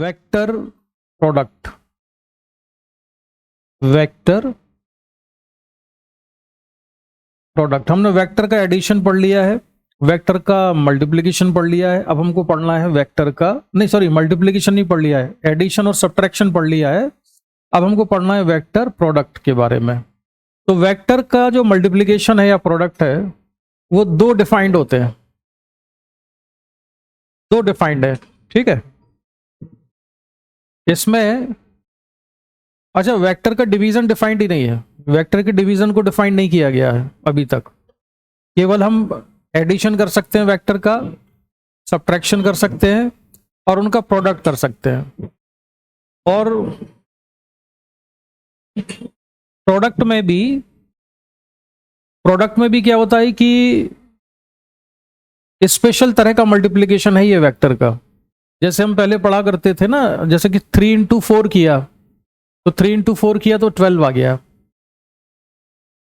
Vector product, vector product. हमने vector का addition पढ़ लिया है, वेक्टर का मल्टीप्लिकेशन पढ़ लिया है, अब हमको पढ़ना है वेक्टर का, नहीं सॉरी मल्टीप्लिकेशन नहीं पढ़ लिया है, एडिशन और सब्ट्रैक्शन पढ़ लिया है, अब हमको पढ़ना है वेक्टर प्रोडक्ट के बारे में। तो वेक्टर का जो मल्टीप्लिकेशन है या प्रोडक्ट है वो दो डिफाइंड होते हैं, दो डिफाइंड है, ठीक है। इसमें अच्छा वेक्टर का डिवीजन डिफाइंड ही नहीं है, वेक्टर के डिवीजन को डिफाइन नहीं किया गया है अभी तक, केवल हम एडिशन कर सकते हैं वेक्टर का, सब्ट्रैक्शन कर सकते हैं और उनका प्रोडक्ट कर सकते हैं। और प्रोडक्ट में भी क्या होता है कि स्पेशल तरह का मल्टीप्लिकेशन है ये वेक्टर का। जैसे हम पहले पढ़ा करते थे ना, जैसे कि 3 इंटू 4 किया तो 3 इंटू 4 किया तो 12 आ गया,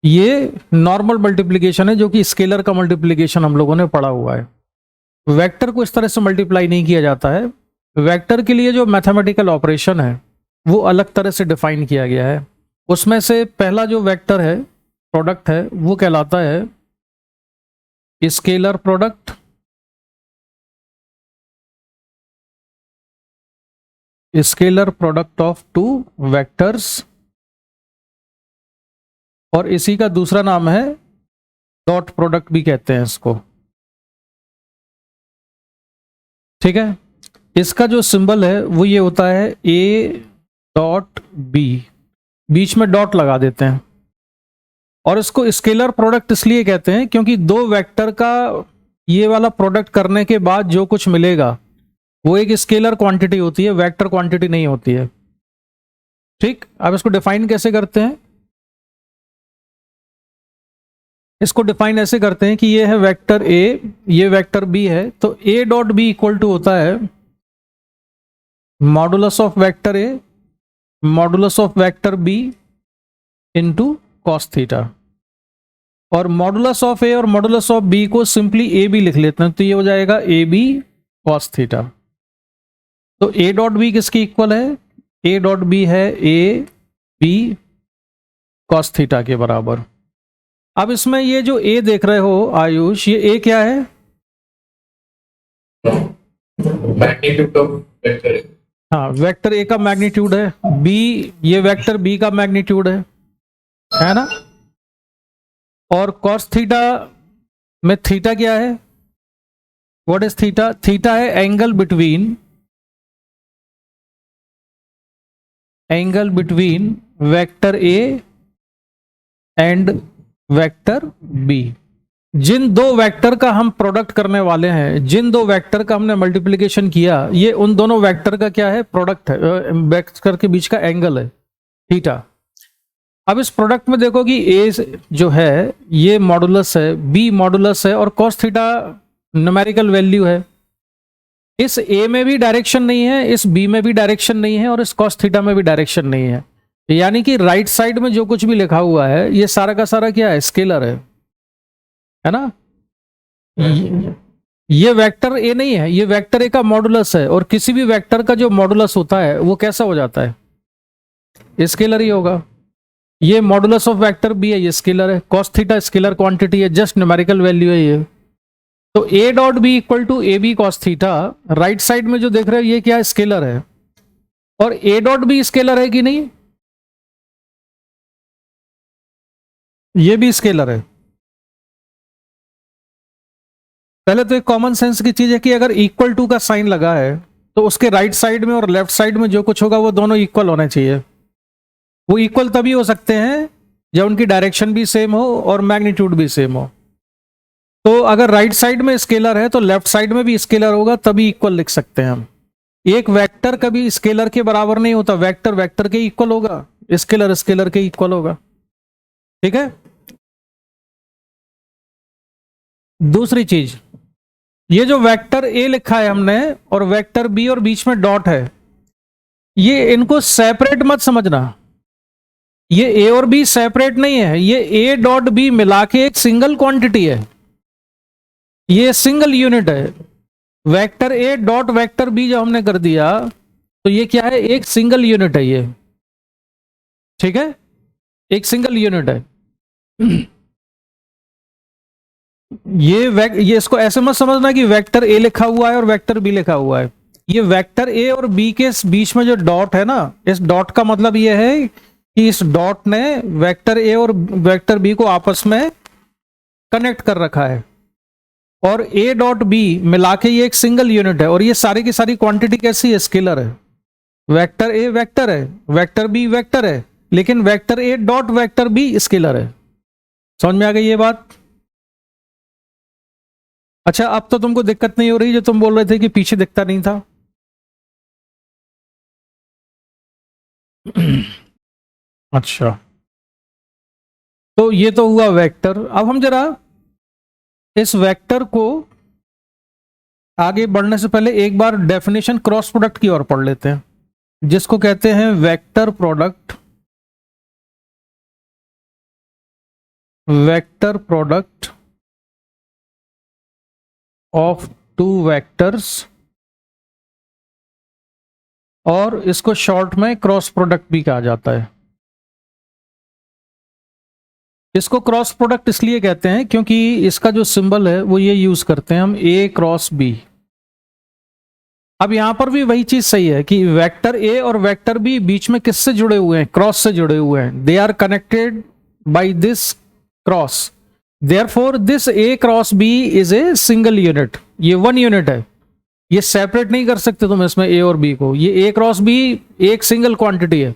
ये नॉर्मल मल्टीप्लिकेशन है जो कि स्केलर का मल्टीप्लिकेशन हम लोगों ने पढ़ा हुआ है। वेक्टर को इस तरह से मल्टीप्लाई नहीं किया जाता है, वेक्टर के लिए जो मैथमेटिकल ऑपरेशन है वो अलग तरह से डिफाइन किया गया है। उसमें से पहला जो वेक्टर है प्रोडक्ट है वो कहलाता है scalar product, scalar product of two vectors, और इसी का दूसरा नाम है डॉट प्रोडक्ट भी कहते हैं इसको, ठीक है। इसका जो सिंबल है वो ये होता है ए डॉट बी, बीच में डॉट लगा देते हैं। और इसको स्केलर प्रोडक्ट इसलिए कहते हैं क्योंकि दो वेक्टर का ये वाला प्रोडक्ट करने के बाद जो कुछ मिलेगा वो एक स्केलर क्वांटिटी होती है, वेक्टर क्वांटिटी नहीं होती है, ठीक। अब इसको डिफाइन कैसे करते हैं, इसको डिफाइन ऐसे करते हैं कि ये है वेक्टर ए, ये वेक्टर बी है, तो A dot B equal to होता है modulus of vector A modulus of vector B into cos theta. और मॉडुलस ऑफ ए और मॉडुलस ऑफ बी को सिंपली ए बी लिख लेते हैं, तो ये हो जाएगा ए बी कॉस थीटा। तो ए डॉट बी किसकी इक्वल है, ए डॉट बी है ए बी कॉस थीटा के बराबर। अब इसमें ये जो ए देख रहे हो आयुष, ये ए क्या है, मैग्नीट्यूड ऑफ वेक्टर ए। हाँ वेक्टर ए का मैग्नीट्यूड है, बी ये वेक्टर बी का मैग्नीट्यूड है ना। और कॉस थीटा में थीटा क्या है, व्हाट इज थीटा, थीटा है angle between vector A and vector B. जिन दो वेक्टर का हम प्रोडक्ट करने वाले हैं, जिन दो वेक्टर का हमने मल्टीप्लिकेशन किया, ये उन दोनों वेक्टर का क्या है, प्रोडक्ट है, वेक्टर के बीच का एंगल है थीटा। अब इस प्रोडक्ट में देखो कि ए जो है ये मॉडुलस है, बी मॉडुलस है, और कॉस थीटा न्यूमेरिकल वैल्यू है। इस ए में भी डायरेक्शन नहीं है, इस बी में भी डायरेक्शन नहीं है, और इस कॉस थीटा में भी डायरेक्शन नहीं है। यानी कि राइट साइड में जो कुछ भी लिखा हुआ है ये सारा का सारा क्या है, स्केलर है ना। ये वेक्टर ए नहीं है, ये वेक्टर ए का मॉडुलस है, और किसी भी वेक्टर का जो मॉडुलस होता है वो कैसा हो जाता है, स्केलर ही होगा। ये मॉडुलस ऑफ वेक्टर बी है, ये स्केलर है, कॉस थीटा स्केलर क्वांटिटी है, जस्ट न्यूमेरिकल वैल्यू है ये। तो A dot B equal to A B cos theta, right side में जो देख रहे हो ये क्या है, स्केलर है। और ए डॉट बी स्केलर है कि नहीं, ये भी स्केलर है। पहले तो एक कॉमन सेंस की चीज है कि अगर इक्वल टू का साइन लगा है तो उसके राइट साइड में और लेफ्ट साइड में जो कुछ होगा वो दोनों इक्वल होने चाहिए। वो इक्वल तभी हो सकते हैं जब उनकी डायरेक्शन भी सेम हो और मैग्नीट्यूड भी सेम हो। तो अगर राइट साइड में स्केलर है तो लेफ्ट साइड में भी स्केलर होगा, तभी इक्वल लिख सकते हैं हम। एक वेक्टर कभी स्केलर के बराबर नहीं होता, वेक्टर वेक्टर के इक्वल होगा, स्केलर स्केलर के इक्वल होगा, ठीक है। दूसरी चीज, ये जो वेक्टर ए लिखा है हमने और वेक्टर बी और बीच में डॉट है, ये इनको सेपरेट मत समझना। ये ए और बी सेपरेट नहीं है, ये ए डॉट बी मिला के एक सिंगल क्वांटिटी है, ये सिंगल यूनिट है। Vector A dot vector B जब हमने कर दिया तो ये क्या है, एक सिंगल यूनिट है ये, ठीक है, एक सिंगल यूनिट है। ये इसको ऐसे मत समझना कि वेक्टर ए लिखा हुआ है और वेक्टर बी लिखा हुआ है। ये वेक्टर ए और बी के बीच में जो डॉट है ना, इस डॉट का मतलब ये है कि इस डॉट ने वेक्टर ए और वेक्टर बी को आपस में कनेक्ट कर रखा है, और ए डॉट बी मिला के ये एक सिंगल यूनिट है। और ये सारी की सारी क्वांटिटी कैसी है, स्केलर है। वेक्टर ए वेक्टर है, वेक्टर बी वेक्टर है, लेकिन vector A dot vector B scalar है। समझ में आ गई ये बात? अच्छा, अब तो तुमको दिक्कत नहीं हो रही जो तुम बोल रहे थे कि पीछे दिखता नहीं था। अच्छा, तो ये तो हुआ वेक्टर। अब हम जरा इस वेक्टर को आगे बढ़ने से पहले एक बार डेफिनेशन क्रॉस प्रोडक्ट की ओर पढ़ लेते हैं, जिसको कहते हैं vector product. Vector product of two vectors, और इसको शॉर्ट में क्रॉस प्रोडक्ट भी कहा जाता है। इसको क्रॉस प्रोडक्ट इसलिए कहते हैं क्योंकि इसका जो सिंबल है वो ये यूज करते हैं हम, ए क्रॉस बी। अब यहां पर भी वही चीज सही है कि वेक्टर ए और वेक्टर बी बीच में किससे जुड़े हुए हैं, क्रॉस से जुड़े हुए हैं। They are connected by this cross, therefore this A cross B is a single unit. ये वन यूनिट है, ये सेपरेट नहीं कर सकते तुम इसमें ए और बी को। ये ए क्रॉस बी एक सिंगल क्वांटिटी है।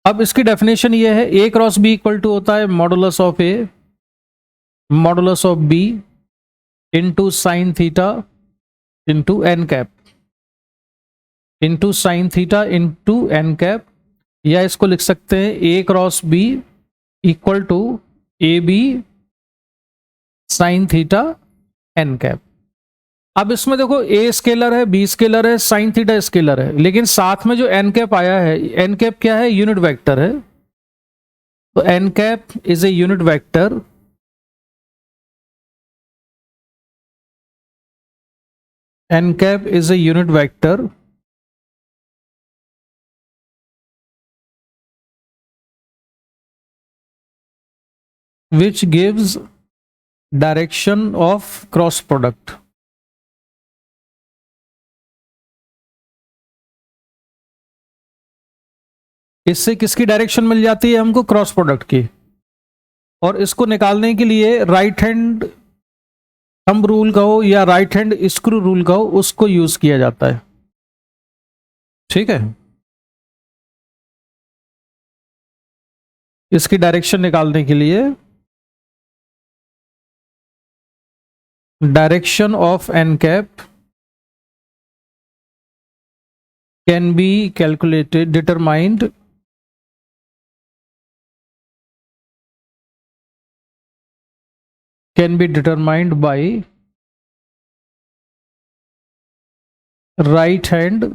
अब इसकी डेफिनेशन ये है, A cross B equal to होता है modulus of A modulus of B into sine theta into N cap, into sine theta into N cap. या इसको लिख सकते हैं A cross B equal to A B sine theta N cap. अब इसमें देखो, ए स्केलर है, B scalar है, साइन थीटा स्केलर है, लेकिन साथ में जो एन कैप आया है, एन कैप क्या है, यूनिट वेक्टर है। तो N cap is a unit vector N cap is a unit vector which gives direction of cross product। इससे किसकी डायरेक्शन मिल जाती है हमको, क्रॉस प्रोडक्ट की। और इसको निकालने के लिए राइट हैंड थंब रूल कहो या राइट हैंड स्क्रू रूल कहो, उसको यूज किया जाता है, ठीक है। इसकी डायरेक्शन निकालने के लिए direction of N cap can be calculated determined can be determined by right hand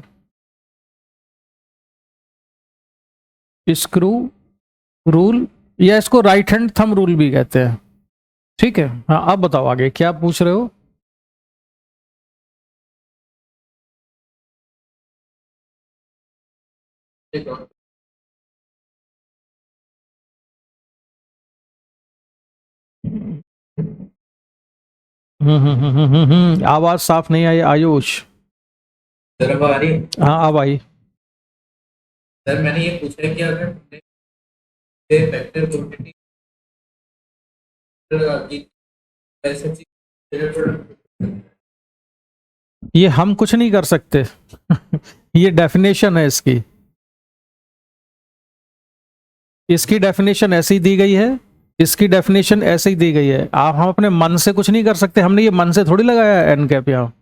screw rule, या इसको राइट हैंड थंब रूल भी कहते हैं, ठीक है। हाँ, अब बताओ आगे क्या पूछ रहे हो। आवाज साफ नहीं आई आयुष। सर अब आ रही है? हाँ, अब आई। सर मैंने ये पूछा है कि अगर वेक्टर क्वांटिटी ये हम कुछ नहीं कर सकते ये डेफिनेशन है इसकी। इसकी डेफिनेशन ऐसी दी गई है, इसकी डेफिनेशन ऐसे ही दी गई है। आप हम अपने मन से कुछ नहीं कर सकते, हमने ये मन से थोड़ी लगाया है एन कैप यहाँ,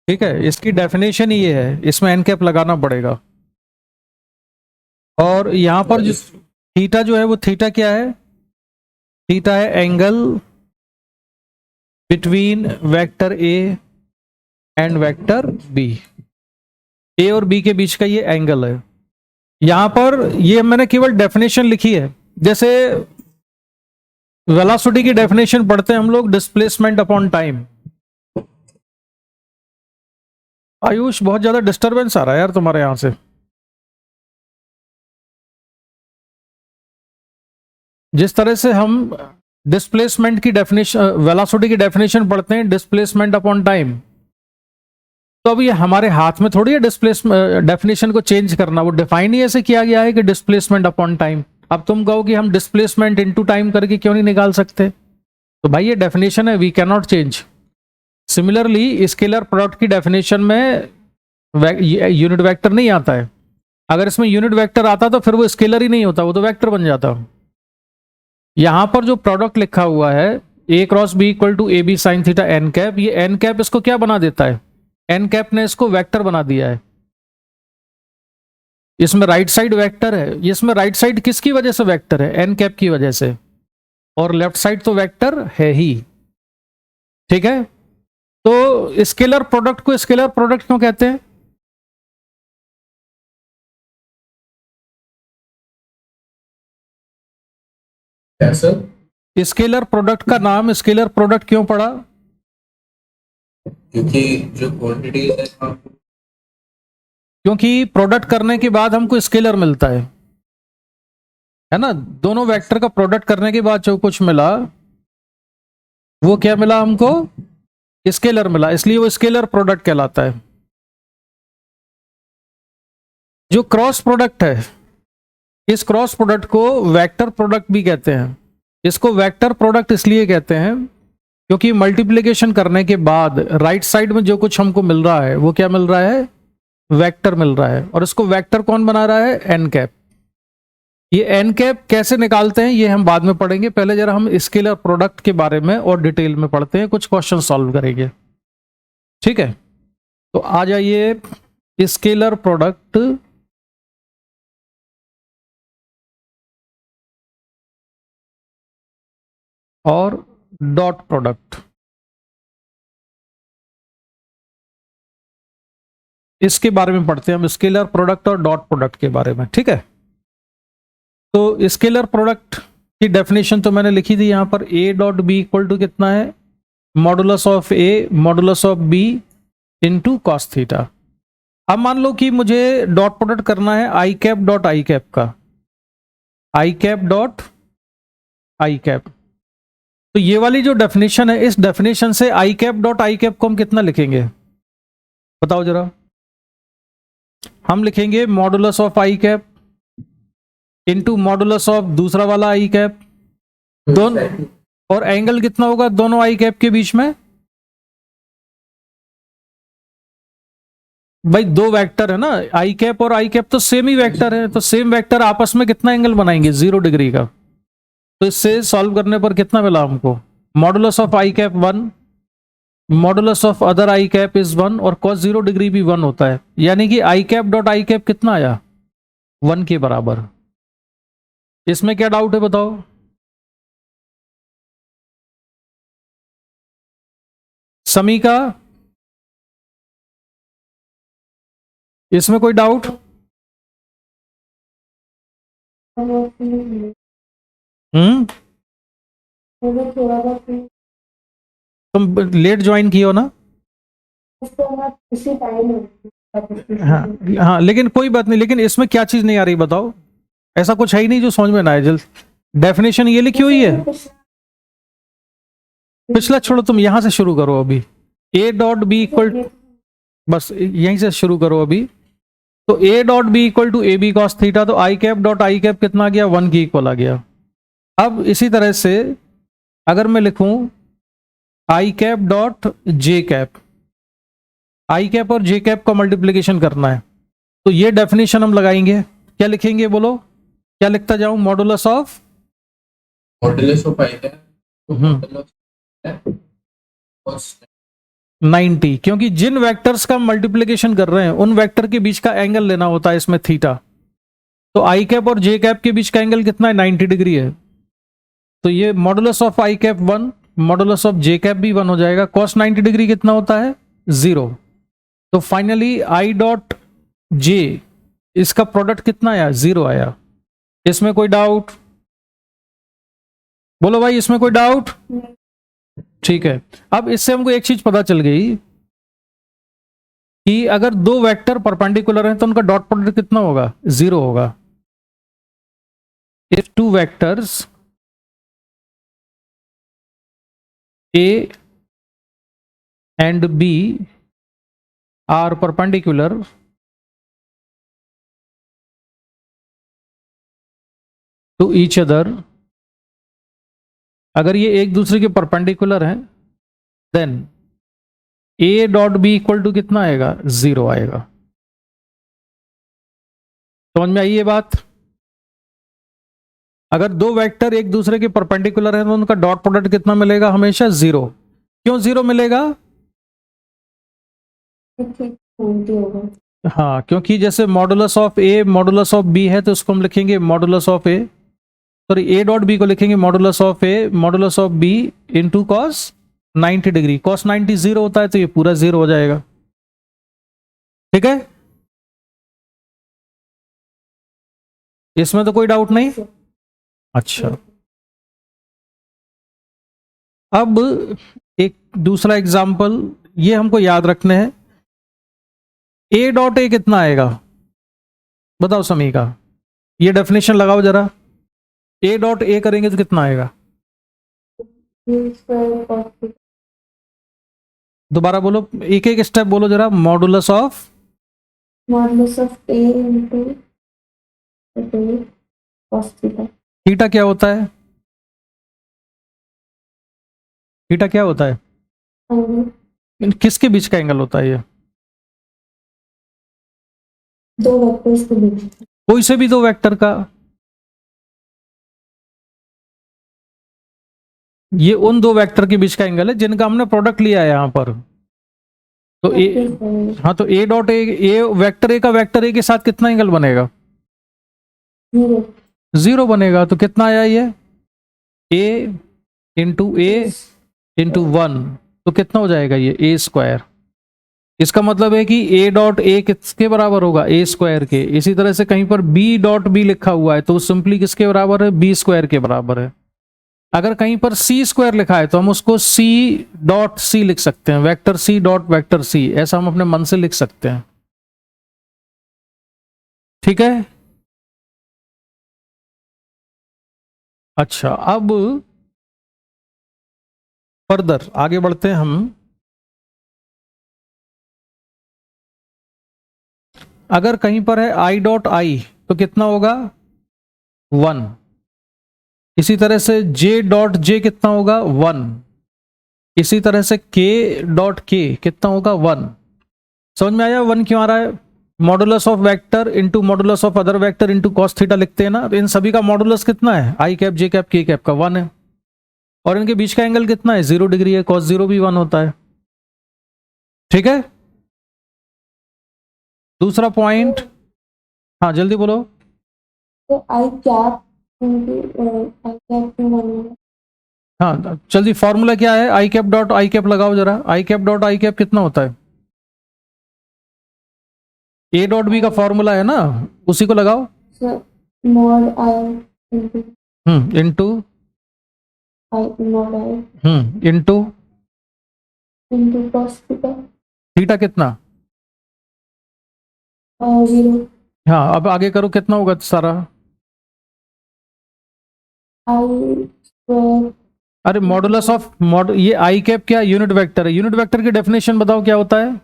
ठीक है। इसकी डेफिनेशन ही ये है, इसमें एन कैप लगाना पड़ेगा। और यहां पर जो थीटा जो है वो थीटा क्या है, थीटा है angle between vector A and vector B. A और बी के बीच का ये एंगल है। यहां पर ये मैंने केवल डेफिनेशन लिखी है, जैसे वेलोसिटी की डेफिनेशन पढ़ते हैं हम लोग, डिस्प्लेसमेंट अपॉन टाइम। आयुष बहुत ज्यादा डिस्टरबेंस आ रहा है यार तुम्हारे यहां से। जिस तरह से हम डिस्प्लेसमेंट की डेफिनेशन, वेलोसिटी की डेफिनेशन पढ़ते हैं, डिस्प्लेसमेंट अपॉन टाइम, तो अब ये हमारे हाथ में थोड़ी है डिस्प्लेसमेंट डेफिनेशन को चेंज करना। वो डिफाइन ही ऐसे किया गया है कि डिस्प्लेसमेंट अपॉन टाइम। अब तुम कहो कि हम डिस्प्लेसमेंट इनटू टाइम करके क्यों नहीं निकाल सकते, तो भाई ये डेफिनेशन है, we can not change. Similarly scalar product की डेफिनेशन में यूनिट वेक्टर नहीं आता है। अगर इसमें यूनिट वेक्टर आता तो फिर वो स्केलर ही नहीं होता, वो तो वेक्टर बन जाता। यहां पर जो प्रोडक्ट लिखा हुआ है A cross B equal to A B sine theta N cap, ये एन कैप इसको क्या बना देता है, एन कैप ने इसको वेक्टर बना दिया है। इसमें राइट साइड वेक्टर है, इसमें राइट साइड किसकी वजह से वेक्टर है, एन कैप की वजह से, और लेफ्ट साइड तो वेक्टर है ही। ठीक है, तो स्केलर प्रोडक्ट को स्केलर प्रोडक्ट क्यों कहते हैं? सर स्केलर प्रोडक्ट का नाम स्केलर प्रोडक्ट क्यों पड़ा? क्योंकि जो क्वांटिटी है क्योंकि प्रोडक्ट करने के बाद हमको स्केलर मिलता है ना। दोनों वेक्टर का प्रोडक्ट करने के बाद जो कुछ मिला वो क्या मिला हमको, स्केलर मिला, इसलिए वो स्केलर प्रोडक्ट कहलाता है। जो क्रॉस प्रोडक्ट है, इस क्रॉस प्रोडक्ट को वेक्टर प्रोडक्ट भी कहते हैं। इसको वेक्टर प्रोडक्ट इसलिए कहते हैं क्योंकि मल्टीप्लिकेशन करने के बाद राइट साइड में जो कुछ हमको मिल रहा है वो क्या मिल रहा है, वेक्टर मिल रहा है। और इसको वेक्टर कौन बना रहा है, एन कैप। ये एन कैप कैसे निकालते हैं ये हम बाद में पढ़ेंगे, पहले जरा हम स्केलर प्रोडक्ट के बारे में और डिटेल में पढ़ते हैं, कुछ क्वेश्चन सॉल्व करेंगे। ठीक है, तो आ जाइए स्केलर प्रोडक्ट और डॉट प्रोडक्ट, इसके बारे में पढ़ते हैं हम, स्केलर प्रोडक्ट और डॉट प्रोडक्ट के बारे में। ठीक है, तो स्केलर प्रोडक्ट की डेफिनेशन तो मैंने लिखी थी यहां पर, A dot B equal to कितना है, modulus of A modulus of B into cos theta. अब मान लो कि मुझे डॉट प्रोडक्ट करना है I cap dot I cap का, I cap dot I cap. तो ये वाली जो डेफिनेशन है, इस डेफिनेशन से I cap dot I cap को हम कितना लिखेंगे बताओ जरा। हम लिखेंगे modulus of I cap into modulus of दूसरा वाला आई कैप, दोनों, और एंगल कितना होगा दोनों आई कैप के बीच में। भाई दो वेक्टर है ना, आई कैप और आई कैप तो सेम ही वेक्टर है, तो सेम वेक्टर आपस में कितना एंगल बनाएंगे, 0 डिग्री का। तो इससे सॉल्व करने पर कितना मिला हमको, modulus of I cap 1, modulus of other I cap is 1, और cos 0 डिग्री भी 1 होता है, यानी कि आई कैप डॉट आई कैप कितना आया, 1 के बराबर। इसमें क्या डाउट है बताओ? समी का इसमें कोई डाउट? तुम लेट ज्वाइन किए हो ना? हाँ हाँ, लेकिन कोई बात नहीं, लेकिन इसमें क्या चीज नहीं आ रही बताओ, ऐसा कुछ है ही नहीं जो समझ में ना आए। जल्द डेफिनेशन ये लिखी हुई है, पिछला छोड़ो, तुम यहां से शुरू करो अभी। ए डॉट बी इक्वल, बस यहीं से शुरू करो अभी। तो A dot B equal to A B cos theta, तो I cap dot I cap कितना आ गया, 1 की इक्वल आ गया। अब इसी तरह से अगर मैं लिखूं आई कैप डॉट जे कैप, आई कैप और जे कैप का मल्टीप्लीकेशन करना है, तो ये डेफिनेशन हम लगाएंगे। क्या लिखेंगे बोलो, क्या लिखता जाऊं, मॉडुलस ऑफ आई कैप 90, क्योंकि जिन वेक्टर्स का मल्टीप्लीकेशन कर रहे हैं उन वेक्टर के बीच का एंगल लेना होता है इसमें थीटा। तो आई कैप और जे कैप के बीच का एंगल कितना है, 90 डिग्री है। तो ये modulus of I cap 1, modulus of J cap भी 1 हो जाएगा। cos 90 डिग्री कितना होता है, 0। तो फाइनली आई डॉट जे, इसका प्रोडक्ट कितना आया, 0 आया। इसमें कोई डाउट बोलो भाई, इसमें कोई डाउट? ठीक है, अब इससे हमको एक चीज पता चल गई कि अगर दो वेक्टर परपेंडिकुलर हैं तो उनका डॉट प्रोडक्ट कितना होगा, 0 होगा। If two vectors A and B are perpendicular to each other, अगर ये एक दूसरे के परपेंडिकुलर हैं, then A dot B equal to कितना आएगा, 0 आएगा। समझ में आई ये बात? अगर दो वेक्टर एक दूसरे के परपेंडिकुलर हैं तो उनका डॉट प्रोडक्ट कितना मिलेगा, हमेशा 0। क्यों 0 मिलेगा? हाँ, क्योंकि जैसे modulus of A modulus of B है तो उसको हम लिखेंगे modulus of A, sorry A dot B को लिखेंगे modulus of A modulus of B into cos 90 degree. Cos 90 0 होता है तो ये पूरा 0 हो जाएगा। ठीक है, इसमें तो कोई डाउट नहीं। अच्छा, अब एक दूसरा एग्जांपल ये हमको याद रखने हैं। ए डॉट ए कितना आएगा, बताओ समीका, ये डेफिनेशन लगाओ जरा। ए डॉट ए करेंगे तो कितना आएगा, दोबारा बोलो, एक एक स्टेप बोलो जरा। Modulus of A into cos theta. Theta क्या होता है, थीटा क्या होता है, किसके बीच का एंगल होता है ये, दो वेक्टर्स के बीच। कोई से भी दो वेक्टर का। ये उन दो वेक्टर के बीच का एंगल है जिनका हमने प्रोडक्ट लिया है यहां पर। तो ए, हाँ, तो A dot A vector A का वेक्टर ए के साथ कितना एंगल बनेगा, 0 बनेगा। तो कितना आया ये, ए इंटू ए इंटू 1, तो कितना हो जाएगा ये, ए स्क्वायर। इसका मतलब है कि ए डॉट ए किसके बराबर होगा, ए स्क्वायर के। इसी तरह से कहीं पर बी डॉट बी लिखा हुआ है तो सिंपली किसके बराबर है, बी स्क्वायर के बराबर है। अगर कहीं पर सी स्क्वायर लिखा है तो हम उसको सी डॉट सी लिख सकते हैं, vector C dot vector C, ऐसा हम अपने मन से लिख सकते हैं। ठीक है, अच्छा, अब फर्दर आगे बढ़ते हैं हम। अगर कहीं पर है आई डॉट आई तो कितना होगा, 1। इसी तरह से जे डॉट जे कितना होगा, 1। इसी तरह से के डॉट के कितना होगा, 1। समझ में आया 1 क्यों आ रहा है? Modulus of vector into modulus of other vector into cos theta लिखते हैं ना, तो इन सभी का मॉडुलस कितना है, आई कैप जे कैप के कैप का 1 है। और इनके बीच का एंगल कितना है, 0 डिग्री है, कॉस 0 भी 1 होता है। ठीक है, दूसरा पॉइंट, हाँ जल्दी बोलो। तो आई कैप टू 1। हाँ जल्दी, फॉर्मूला क्या है, I cap dot I cap लगाओ जरा। आई कैप डॉट आई कैप कितना होता है, ए डॉट बी का फॉर्मूला है ना, उसी को लगाओ। मॉड आई इंटू आई मॉड आई into into cos theta. Theta कितना, 0। हाँ अब आगे करो, कितना होगा सारा, आई स्क्वायर। अरे मॉडुलस ऑफ ये आई कैप क्या यूनिट वेक्टर है, यूनिट वेक्टर की डेफिनेशन बताओ क्या होता है।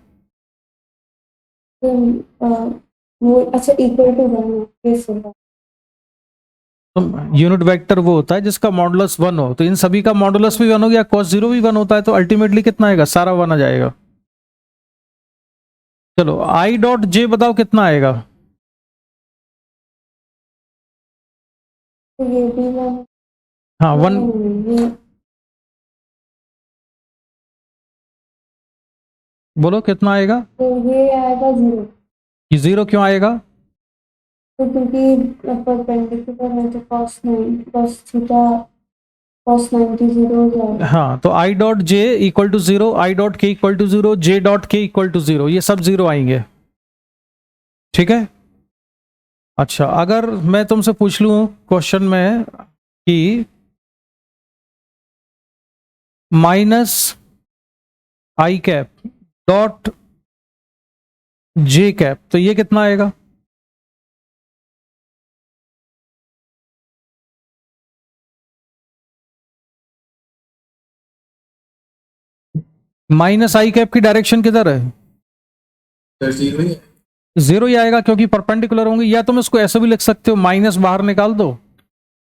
वो अच्छा इक्वल टू 1 यूनिट वेक्टर वो होता है जिसका मॉडुलस 1 हो, तो इन सभी का मॉडुलस भी 1 हो गया, कॉस 0 भी 1 होता है, तो अल्टीमेटली कितना आएगा, सारा 1 आ जाएगा। चलो आई डॉट जे बताओ कितना आएगा, तो ये भी 1। हाँ 1, बोलो कितना आएगा, तो ये आएगा 0। ये 0 क्यों आएगा, तो क्योंकि परपेंडिकुलर है तो कॉस थीटा कॉस 90 0 हो जाएगा। हाँ, तो I dot J equal to 0, I dot K equal to 0, J dot K equal to 0, ये सब 0 आएंगे। ठीक है, अच्छा, अगर मैं तुमसे पूछ लूं क्वेश्चन में कि माइनस आई कैप डॉट जे कैप, तो ये कितना आएगा? माइनस आई कैप की डायरेक्शन किधर है? सर जीरो ही है। जीरो ही आएगा क्योंकि परपेंडिकुलर होंगे। या तुम इसको ऐसे भी लिख सकते हो, माइनस बाहर निकाल दो,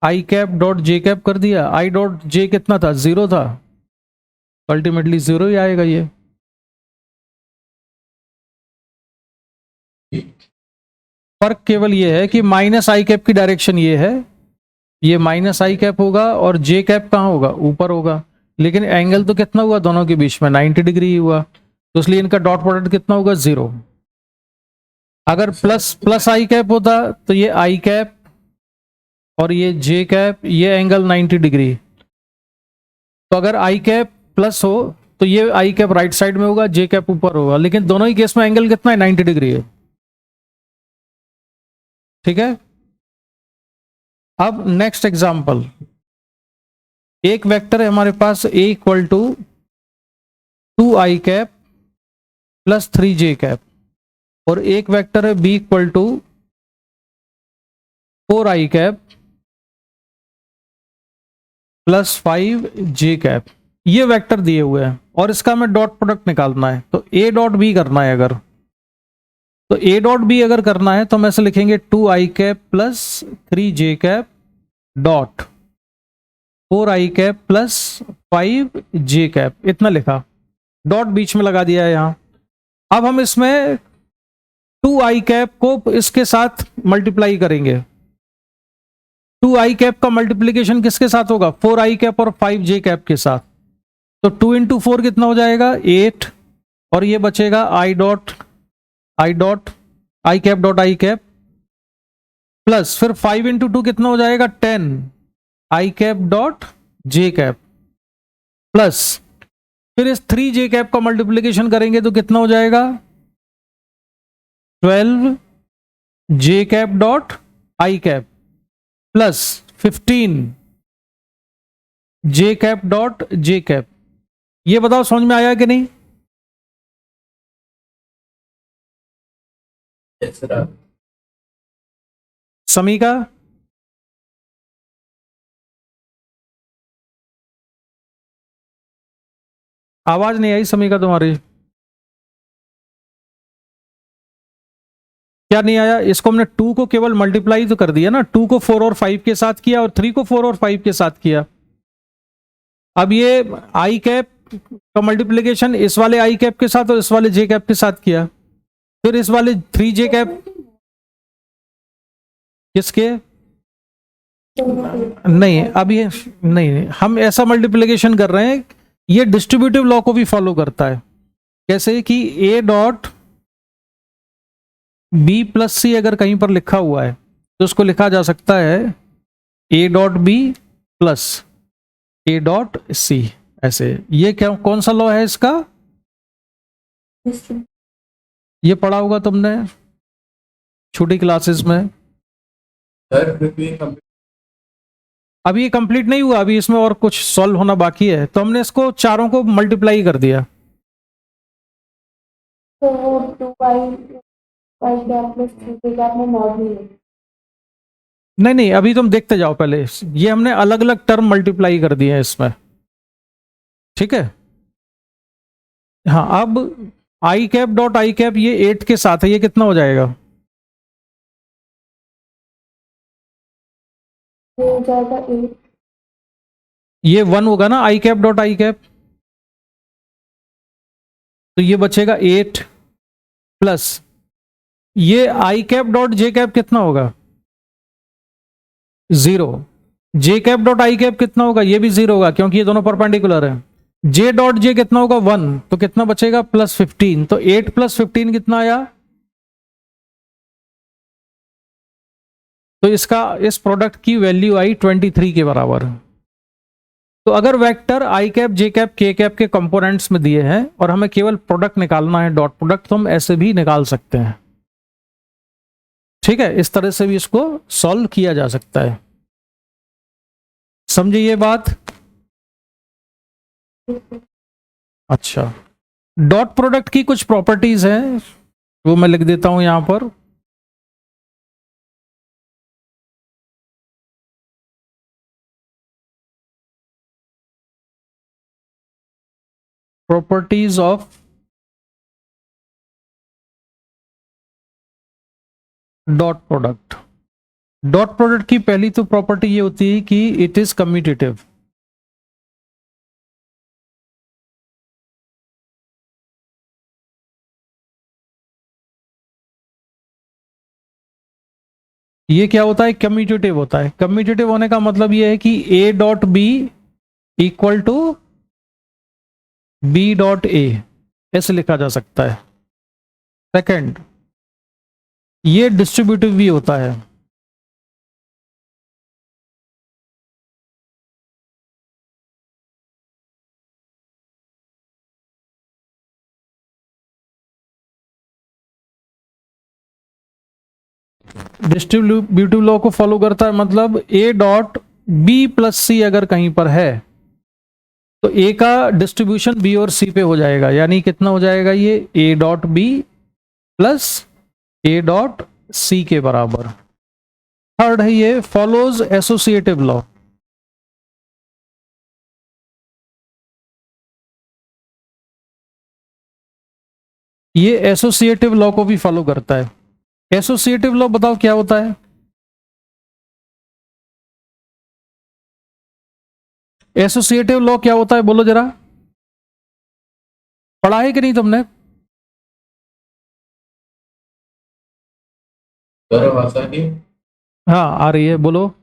आई कैप डॉट जे कैप कर दिया, आई डॉट जे कितना था? जीरो था, अल्टीमेटली जीरो ही आएगा ये। फर्क केवल ये है कि माइनस आई कैप की डायरेक्शन ये है, ये माइनस आई कैप होगा और जे कैप कहाँ होगा? ऊपर होगा। लेकिन एंगल तो कितना हुआ दोनों के बीच में? 90 डिग्री ही हुआ, तो इसलिए इनका डॉट प्रोडक्ट कितना होगा? जीरो। अगर प्लस प्लस आई कैप होता तो ये आई कैप और ये जे कैप, ये एंगल 90 डिग्री। तो अगर आई कैप प्लस हो तो ये आई कैप राइट साइड में होगा, जे कैप ऊपर होगा, लेकिन दोनों ही केस में एंगल कितना है? 90 डिग्री है। ठीक है। अब नेक्स्ट एग्जांपल, एक वेक्टर है हमारे पास A equal to 2 I cap plus 3 J cap, और एक वेक्टर है B equal to 4 I cap plus 5 J cap. ये वेक्टर दिए हुए हैं और इसका हमें डॉट प्रोडक्ट निकालना है। तो ए डॉट बी करना है अगर, तो ए डॉट बी अगर करना है तो हम ऐसे लिखेंगे 2 I cap plus 3 J cap dot 4 I cap plus 5 J cap, इतना लिखा, डॉट बीच में लगा दिया है यहां। अब हम इसमें 2 आई कैप को इसके साथ मल्टीप्लाई करेंगे। 2 आई कैप का मल्टीप्लीकेशन किसके साथ होगा? 4 आई कैप और 5 जे कैप के साथ। तो 2 इंटू 4 कितना हो जाएगा? 8, और ये बचेगा I dot I cap dot I cap plus फिर 5 इंटू 2 कितना हो जाएगा? 10 I cap dot J cap plus फिर इस 3 जे कैप का मल्टीप्लीकेशन करेंगे तो कितना हो जाएगा? 12 जे कैप डॉट आई cap plus 15 J cap dot J cap. ये बताओ समझ में आया कि नहीं? Yes, sir. समीका, आवाज नहीं आई समीका तुम्हारी, क्या नहीं आया? इसको हमने 2 को केवल मल्टीप्लाई तो कर दिया ना, 2 को 4 और 5 के साथ किया और 3 को 4 और 5 के साथ किया। अब ये आई कैप का मल्टीप्लीकेशन इस वाले आई कैप के साथ और इस वाले जे कैप के साथ किया, फिर इस वाले 3 जे कैप किसके? नहीं, अब ये नहीं, हम ऐसा मल्टीप्लीकेशन कर रहे हैं, ये डिस्ट्रीब्यूटिव लॉ को भी फॉलो करता है। कैसे कि ए डॉट बी प्लस सी अगर कहीं पर लिखा हुआ है तो उसको लिखा जा सकता है A dot B plus A dot C, ऐसे। ये क्या, कौन सा लॉ है इसका? ये पढ़ा होगा तुमने छोटी क्लासेस में। सर फिर भी हम अभी ये कंप्लीट नहीं हुआ, अभी इसमें और कुछ सॉल्व होना बाकी है, तो हमने इसको चारों को मल्टीप्लाई कर दिया। तो वो 2 I cap plus 3 J cap में मॉड नहीं है। नहीं नहीं, अभी तुम देखते जाओ पहले, ये हमने अलग अलग टर्म मल्टीप्लाई कर दिए हैं इसमें। ठीक है। हाँ, अब आई कैप डॉट आई कैप ये 8 के साथ है, ये कितना हो जाएगा? ये हो जाएगा 8। ये 1 होगा ना आई कैप डॉट आई कैप, तो ये बचेगा 8 प्लस ये आई कैप डॉट जे कैप कितना होगा? 0। जे कैप डॉट आई कैप कितना होगा? ये भी 0 होगा क्योंकि ये दोनों परपेंडिकुलर है। जे डॉट जे कितना होगा? 1, तो कितना बचेगा? प्लस 15। तो 8 प्लस 15 कितना आया? तो इसका, इस प्रोडक्ट की वैल्यू आई 23 के बराबर। तो अगर वेक्टर आई कैप जे कैप के कैप के कंपोनेंट्स में दिए हैं और हमें केवल प्रोडक्ट निकालना है, डॉट प्रोडक्ट, तो हम ऐसे भी निकाल सकते हैं। ठीक है, इस तरह से भी इसको सॉल्व किया जा सकता है। समझे ये बात? अच्छा, डॉट प्रोडक्ट की कुछ प्रॉपर्टीज हैं वो मैं लिख देता हूं यहां पर। Properties of dot product. Dot product की पहली तो प्रॉपर्टी ये होती है कि इट इज कम्यूटेटिव। ये क्या होता है? कम्यूटेटिव होता है। कम्यूटेटिव होने का मतलब ये है कि A dot B equal to B dot A, ऐसे लिखा जा सकता है। सेकंड, ये डिस्ट्रीब्यूटिव भी होता है। डिस्ट्रीब्यूटिव लॉ को फॉलो करता है, मतलब ए डॉट बी प्लस सी अगर कहीं पर है तो ए का डिस्ट्रीब्यूशन बी और सी पे हो जाएगा, यानी कितना हो जाएगा? ये A dot B plus A dot C के बराबर। थर्ड है ये फॉलोज एसोसिएटिव लॉ। ये एसोसिएटिव लॉ को भी फॉलो करता है। एसोसिएटिव लॉ बताओ क्या होता है? एसोसिएटिव लॉ क्या होता है बोलो जरा, पढ़ा है कि नहीं तुमने? भाषा की हाँ आ रही है, बोलो।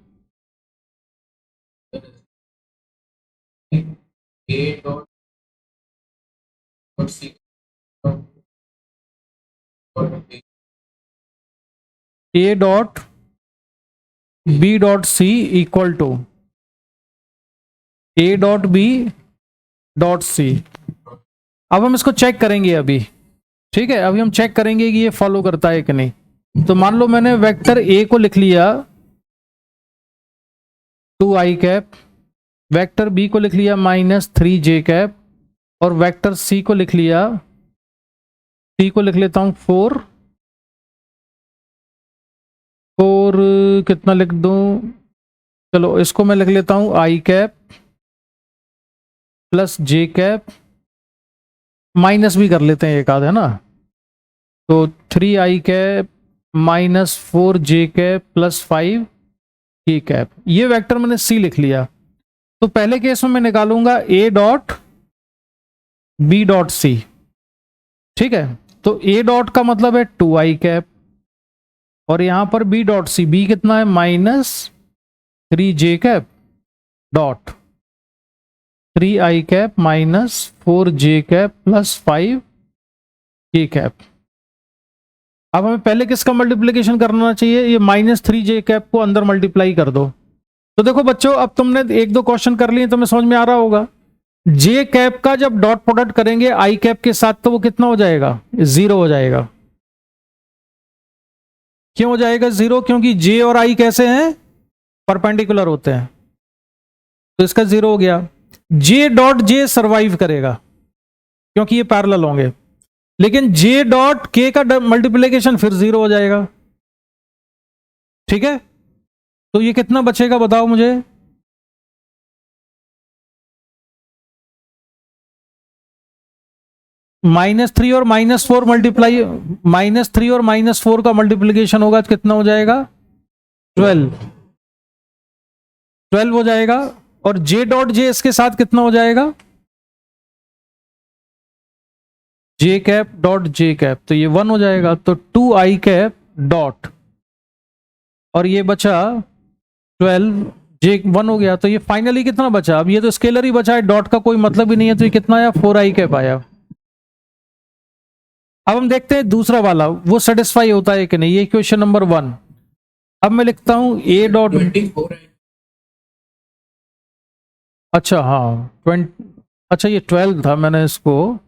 A dot C A dot B dot C equal to A dot B dot C. अब हम इसको चेक करेंगे अभी, ठीक है? अभी हम चेक करेंगे कि ये फॉलो करता है कि नहीं। तो मान लो मैंने वेक्टर ए को लिख लिया 2i कैप, वेक्टर बी को लिख लिया -3j कैप, और वेक्टर सी को लिख लिया, सी को लिख लेता हूं 4 कितना लिख दूं? चलो इसको मैं लिख लेता हूं i cap plus j cap, minus भी कर लेते हैं एक आध, है ना? तो 3i cap -4j cap plus 5k cap, ये वेक्टर मैंने सी लिख लिया। तो पहले केस में मैं निकालूंगा a dot B dot C, ठीक है? तो a डॉट का मतलब है 2i कैप, और यहां पर b डॉट सी, b कितना है? -3j cap dot 3i cap -4j cap plus 5k cap. अब हमें पहले किसका मल्टीप्लिकेशन करना चाहिए? ये -3j कैप को अंदर मल्टीप्लाई कर दो। तो देखो बच्चों, अब तुमने एक दो क्वेश्चन कर लिए तो मैं समझ में आ रहा होगा। जे कैप का जब डॉट प्रोडक्ट करेंगे आई कैप के साथ तो वो कितना हो जाएगा? 0 हो जाएगा। क्यों हो जाएगा 0? क्योंकि जे और आई कैसे हैं? परपेंडिकुलर होते हैं, तो इसका 0 हो गया। जे डॉट जे सर्वाइव करेगा क्योंकि ये पैरेलल होंगे, लेकिन जे डॉट के का मल्टीप्लिकेशन फिर 0 हो जाएगा, ठीक है? तो ये कितना बचेगा बताओ मुझे? -3 और -4 मल्टीप्लाई, -3 और -4 का मल्टीप्लिकेशन होगा तो कितना हो जाएगा? 12 हो जाएगा। और जे डॉट जे इसके साथ कितना हो जाएगा? जे कैप डॉट जे कैप, तो ये 1 हो जाएगा। तो 2i कैप डॉट, और ये बचा 12, जे 1 हो गया। तो ये फाइनली कितना बचा? अब ये तो स्केलर ही बचा है, डॉट का कोई मतलब ही नहीं है, तो ये कितना आया? 4i कैप आया। अब हम देखते हैं दूसरा वाला, वो सेटिस्फाई होता है कि नहीं। ये क्वेश्चन नंबर 1। अब मैं लिखता हूं ए डॉट, 24 है। अच्छा हाँ 20, अच्छा ये 12 था, मैंने इसको,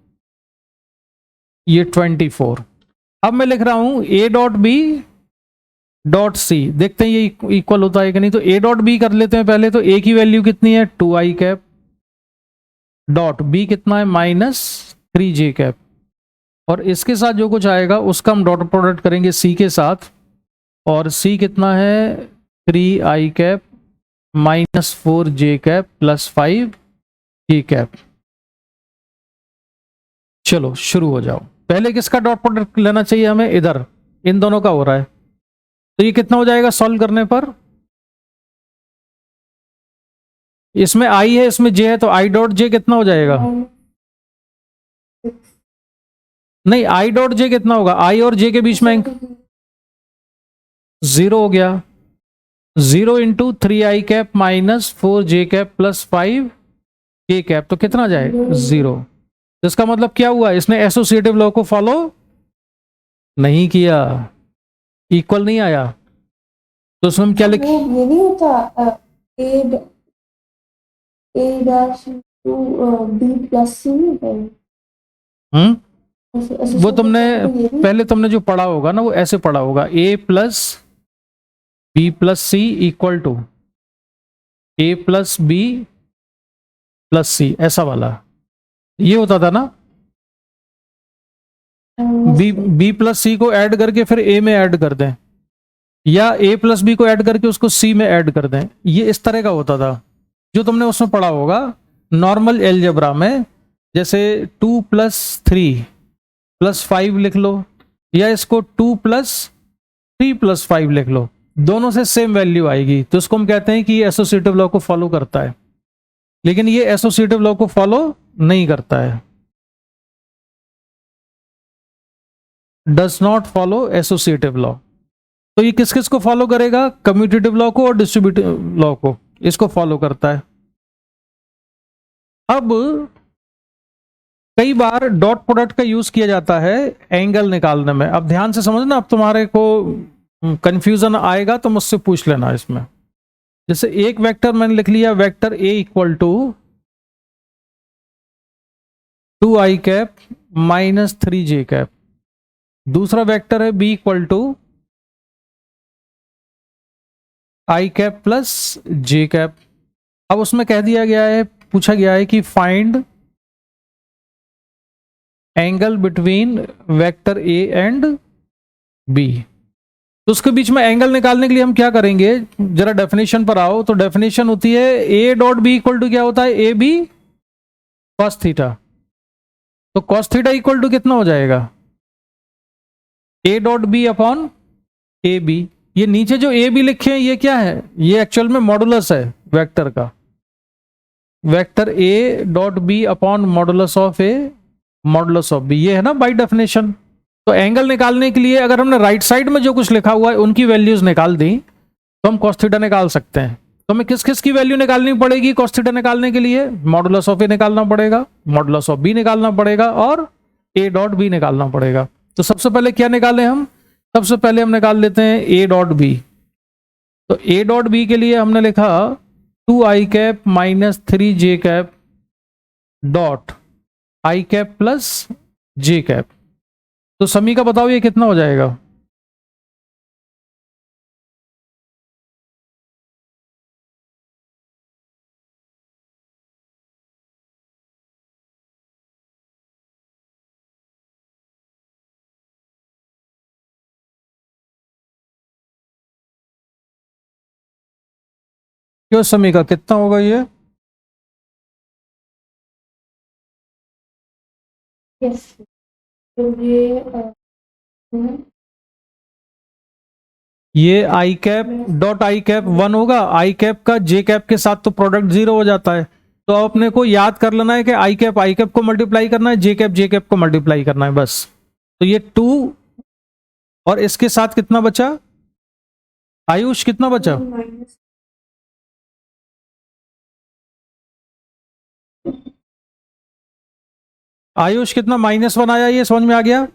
ये 24। अब मैं लिख रहा हूं A dot B dot C, देखते हैं ये इक्वल होता है कि नहीं। तो ए डॉट बी कर लेते हैं पहले। तो ए की वैल्यू कितनी है? 2i कैप डॉट बी कितना है? -3j कैप, और इसके साथ जो कुछ आएगा उसका हम डॉट प्रोडक्ट करेंगे सी के साथ, और सी कितना है 3i cap minus 4j cap plus 5k cap. चलो शुरू हो जाओ। पहले किसका डॉट प्रोडक्ट लेना चाहिए हमें, इधर इन दोनों का हो रहा है, तो ये कितना हो जाएगा सॉल्व करने पर, इसमें i है इसमें j है, तो i डॉट j कितना हो जाएगा, नहीं i डॉट j कितना होगा, i और j के बीच में 0 हो गया, 0 into 3i cap minus 4j cap plus 5k cap, तो कितना जाएगा 0। तो इसका मतलब क्या हुआ, इसने एसोसिएटिव लॉ को फॉलो नहीं किया, इक्वल नहीं आया। तो उसमें हम क्या लिख, ये नहीं होता a dash to b plus c नहीं होता वो तुमने पहले तुमने जो पढ़ा होगा ना वो ऐसे पढ़ा होगा, a plus B plus C equal to a plus B plus C, ऐसा वाला ये होता था ना। बी प्लस सी को ऐड करके फिर a में ऐड कर दें, या a प्लस बी को ऐड करके उसको c में ऐड कर दें, ये इस तरह का होता था जो तुमने उसमें पढ़ा होगा नॉर्मल एलजेब्रा में। जैसे 2 प्लस 3 प्लस 5 लिख लो, या इसको 2 प्लस 3 प्लस 5 लिख लो, दोनों से सेम वैल्यू आएगी, तो इसको हम कहते हैं कि ये एसोसिएटिव लॉ को फॉलो करता है। लेकिन ये एसोसिएटिव लॉ को फॉलो नहीं करता है, does not follow associative law. तो ये किस किस को फॉलो करेगा, कम्यूटेटिव लॉ को और डिस्ट्रीब्यूटिव लॉ को, इसको फॉलो करता है। अब कई बार डॉट प्रोडक्ट का यूज किया जाता है एंगल निकालने में। अब ध्यान से समझना, अब तुम्हारे को कंफ्यूजन आएगा तो मुझसे पूछ लेना इसमें। जैसे एक वेक्टर मैंने लिख लिया, vector A equal to 2i cap minus 3j cap, दूसरा वेक्टर है B equal to i cap plus j cap. अब उसमें कह दिया गया है, पूछा गया है कि find angle between vector A and B. तो उसके बीच में एंगल निकालने के लिए हम क्या करेंगे, जरा डेफिनेशन पर आओ। तो डेफिनेशन होती है A dot B equal to क्या होता है, ए बी कॉस थीटा। तो कॉस थीटा इक्वल टू कितना हो जाएगा, A dot B upon A B. ये नीचे जो ए बी लिखे हैं ये क्या है, ये एक्चुअल में मॉडुलस है वेक्टर का, vector A dot B upon modulus of A modulus of B, ये है ना बाय डेफिनेशन। तो एंगल निकालने के लिए अगर हमने राइट साइड में जो कुछ लिखा हुआ है उनकी वैल्यूज निकाल दी तो हम cos थीटा निकाल सकते हैं। तो हमें किस किस की वैल्यू निकालनी पड़ेगी cos थीटा निकालने के लिए, मॉडुलस ऑफ ए निकालना पड़ेगा, मॉडुलस ऑफ बी निकालना पड़ेगा, और ए डॉट बी निकालना पड़ेगा। तो सबसे पहले क्या निकालें हम, सबसे पहले हम निकाल लेते हैं ए डॉट बी। तो ए डॉट बी के लिए हमने लिखा 2i cap minus 3j cap dot i cap plus j cap. तो समी का बताओ ये कितना हो जाएगा, क्यों समी का कितना होगा ये, यस। तो ये आई कैप डॉट आई कैप 1 होगा, आई कैप का जे कैप के साथ तो प्रोडक्ट 0 हो जाता है। तो अपने को याद कर लेना है कि आई कैप को मल्टीप्लाई करना है, जे कैप को मल्टीप्लाई करना है बस। तो ये 2 और इसके साथ कितना बचा, आयुष कितना बचा, आयुष कितना -1 आया, ये समझ में आ गया।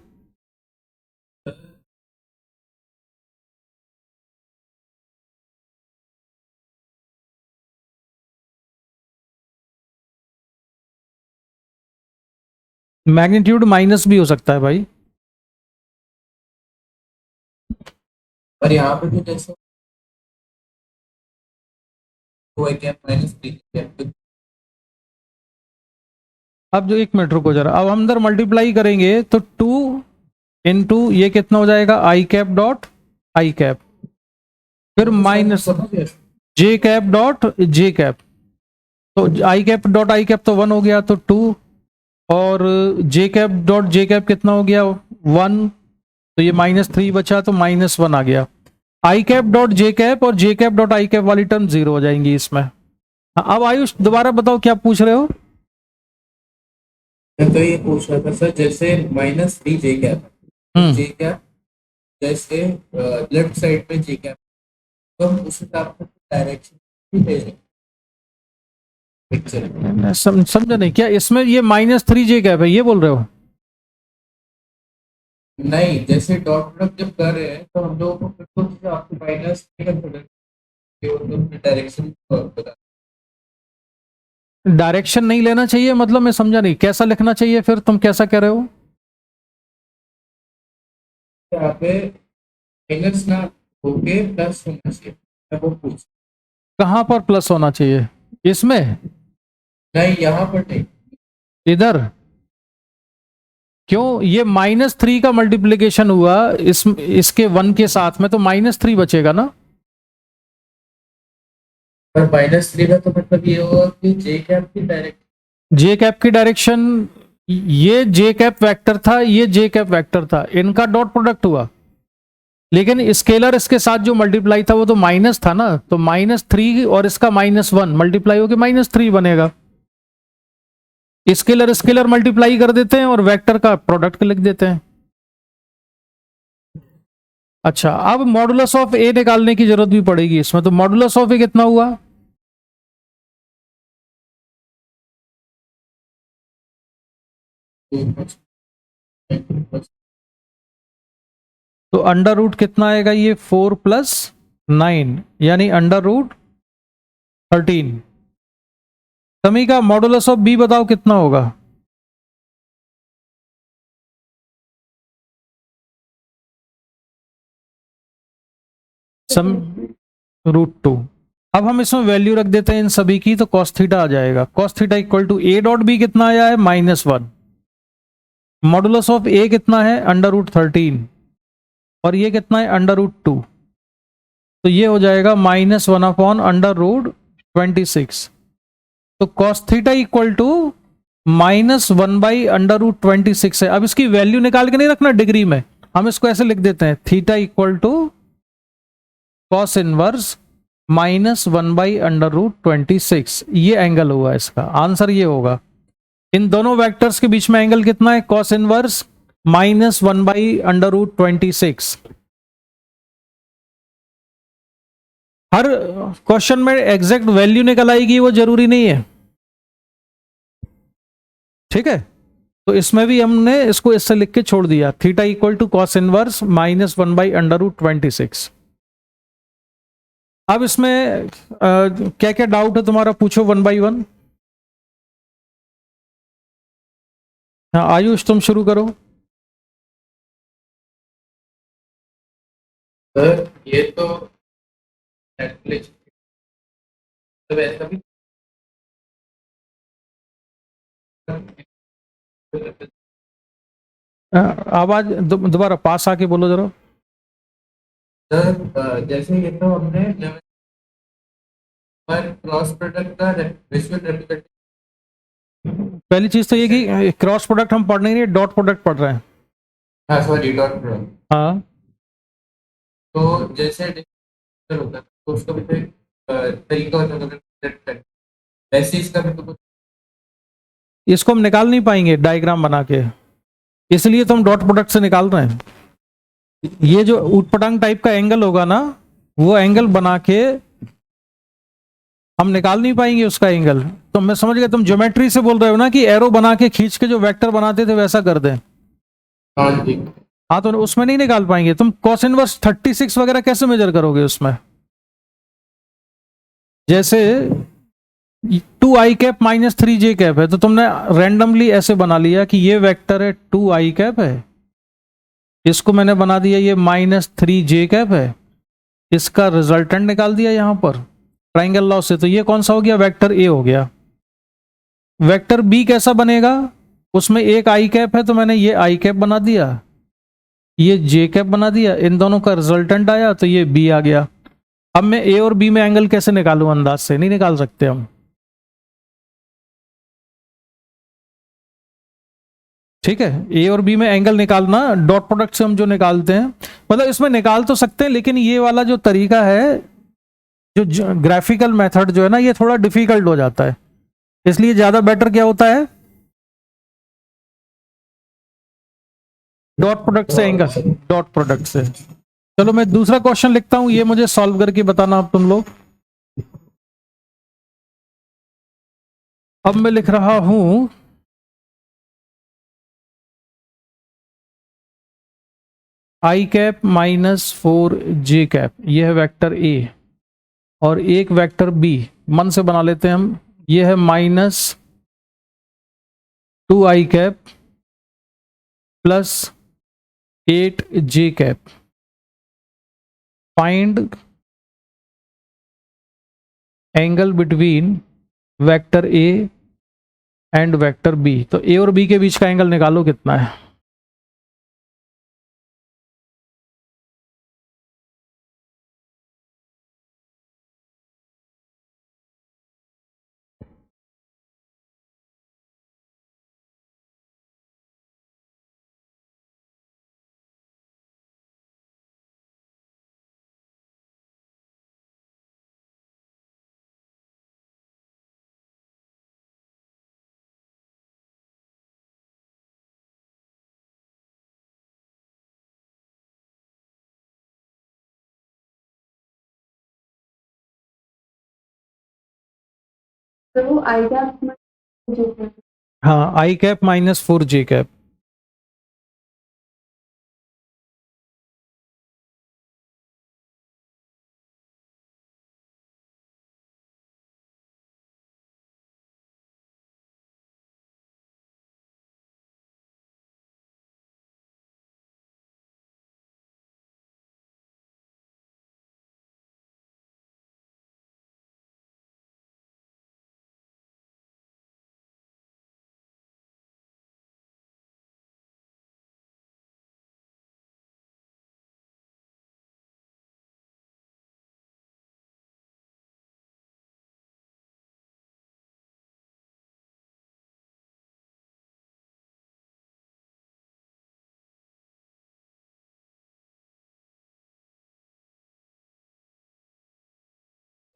मैग्नीट्यूड माइनस भी हो सकता है भाई। और यहाँ पे भी जैसे 2i कैप माइनस 3 कैप, अब जो 1 मिनट रुको जरा, अब हम अंदर मल्टीप्लाई करेंगे तो 2 इनटू ये कितना हो जाएगा आई कैप डॉट आई कैप, फिर minus J cap dot J cap, तो I cap dot I cap तो 1 हो गया, तो 2, और जे कैप डॉट जे कैप कितना हो गया 1, तो ये -3 बचा, तो -1 आ गया। आई कैप डॉट जे कैप और जे कैप डॉट आई कैप वाली टर्म 0 हो जाएंगी इसमें। अब आयुष दोबारा बताओ क्या पूछ रहे हो? मैं तो ये पूछ रहा था सर, जैसे -3 जे कैप, जे कैप जैसे लेफ्ट साइड में जे कैप, तो हम उस हिसाब से डायरेक्शन दे रहे हैं पिक्चर में। समझा नहीं, क्या इसमें ये -3 जे कैप है ये बोल रहे हो? नहीं, जैसे डॉट प्रोडक्ट जब कर रहे हैं तो हम लोगों को फिर उस हिसाब से -3 कंसीडर डायरेक्शन बता। डायरेक्शन नहीं लेना चाहिए मतलब मैं समझा नहीं, कैसा लिखना चाहिए फिर, तुम कैसा कह रहे हो? यहाँ पे माइनस ना होके प्लस होना चाहिए, मैं वो पूछ। कहाँ पर प्लस होना चाहिए इसमें? नहीं, यहाँ पर नहीं। इधर क्यों? ये -3 का मल्टीप्लीकेशन हुआ इसके 1 के साथ में, तो -3 बचेगा ना। पर -3 का तो मतलब ये होगा कि जे कैप की डायरेक्ट, जे कैप की डायरेक्शन, ये जे कैप वेक्टर था, ये जे कैप वेक्टर था, इनका डॉट प्रोडक्ट हुआ, लेकिन स्केलर इसके साथ जो मल्टीप्लाई था वो तो माइनस था ना, तो -3 और इसका -1 मल्टीप्लाई होकर -3 बनेगा। स्केलर स्केलर मल्टीप्लाई कर देते हैं और वेक्टर का प्रोडक्ट लिख देते हैं। अच्छा, अब मॉडुलस ऑफ ए निकालने की जरूरत भी पड़ेगी इसमें, तो मॉडुलस ऑफ ए कितना हुआ? तो अंडर रूट कितना आएगा, ये 4 + 9 यानी √13। समी का मॉडुलस ऑफ बी बताओ कितना होगा? सम √2। अब हम इसमें वैल्यू रख देते हैं इन सभी की, तो cos थीटा आ जाएगा। cos theta equal to a dot B कितना आया है -1, मॉडुलस ऑफ a कितना है √13, और ये कितना है √2, तो ये हो जाएगा -1/√26। तो cos थीटा इक्वल टू -1/√26 है। अब इसकी वैल्यू निकाल के नहीं रखना डिग्री में, हम इसको ऐसे लिख देते हैं, theta equal to cos inverse -1/√26। ये एंगल हुआ, इसका आंसर ये होगा। इन दोनों वेक्टर्स के बीच में एंगल कितना है, cos इनवर्स -1/√26। हर क्वेश्चन में एग्जैक्ट वैल्यू निकल आएगी वो जरूरी नहीं है, ठीक है। तो इसमें भी हमने इसको इससे लिख के छोड़ दिया, theta equal to cos inverse -1/√26। अब इसमें क्या क्या डाउट है तुम्हारा, पूछो 1 बाई 1। हाँ आयुष तुम शुरू करो। सर ये तो नेटफ्लिक्स तो ऐसा भी आवाज दोबारा पास आके बोलो जरा। सर जैसे ये तो हमने पर क्रॉस प्रोडक्ट का विजुअल रिप्रेजेंटेशन। पहली चीज तो ये कि क्रॉस प्रोडक्ट हम पढ़ नहीं रहे, डॉट प्रोडक्ट पढ़ रहे हैं। हाँ सॉरी, डॉट प्रोडक्ट। हाँ, तो जैसे होता है तो उसका भी तो एक तरीका होता है represent, वैसे इसका भी तो कुछ। इसको हम निकाल नहीं पाएंगे डायग्राम बना के, इसलिए तो हम डॉट प्रोडक्ट से निकाल रहे हैं। ये जो ऊटपटांग टाइप का एंगल होगा ना, वो एंगल बना के हम निकाल नहीं पाएंगे उसका एंगल। तो मैं समझ गया तुम ज्योमेट्री से बोल रहे हो ना, कि एरो बना के खींच के जो वेक्टर बनाते थे वैसा कर दें। हाँ जी। हाँ, तो उसमें नहीं निकाल पाएंगे। तुम cos इनवर्स 36 वगैरह कैसे मेजर करोगे उसमें? जैसे 2i कैप -3 j कैप है, तो तुमने रैंडमली ऐसे बना लिया कि ये वेक्टर है 2i कैप है, इसको मैंने बना दिया ये -3 j कैप है, इसका रिजल्टेंट निकाल दिया यहां पर ट्राइंगल लॉ से, तो ये कौन सा हो गया, वेक्टर ए हो गया। वेक्टर बी कैसा बनेगा, उसमें एक आई कैप है तो मैंने ये आई कैप बना दिया, ये जे कैप बना दिया, इन दोनों का रिजल्टेंट आया तो ये बी आ गया। अब मैं ए और बी में एंगल कैसे निकालूं? अंदाज से नहीं निकाल सकते हम, ठीक है। ए और बी में एंगल निकालना डॉट प्रोडक्ट से हम जो निकालते हैं, मतलब इसमें निकाल तो सकते हैं, लेकिन ये वाला जो तरीका है, जो ग्राफिकल मेथड जो है ना, ये थोड़ा डिफिकल्ट हो जाता है। इसलिए ज्यादा बेटर क्या होता है, डॉट प्रोडक्ट से एंगल, डॉट प्रोडक्ट से। चलो मैं दूसरा क्वेश्चन लिखता हूं, ये मुझे सॉल्व करके बताना अब तुम लोग। अब मैं लिख रहा हूं आई कैप माइनस 4 जे कैप, ये है वेक्टर ए, और एक वेक्टर बी मन से बना लेते हैं हम, ये है -2 I cap plus 8 J cap. Find angle between vector A and vector B. तो ए और बी के बीच का एंगल निकालो कितना है। तो वो आई कैप में जे कैप। हाँ, आई कैप -4 जे कैप।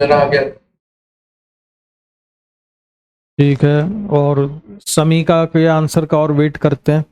चलो आ गया। ठीक है, और समीका के आंसर का और वेट करते हैं।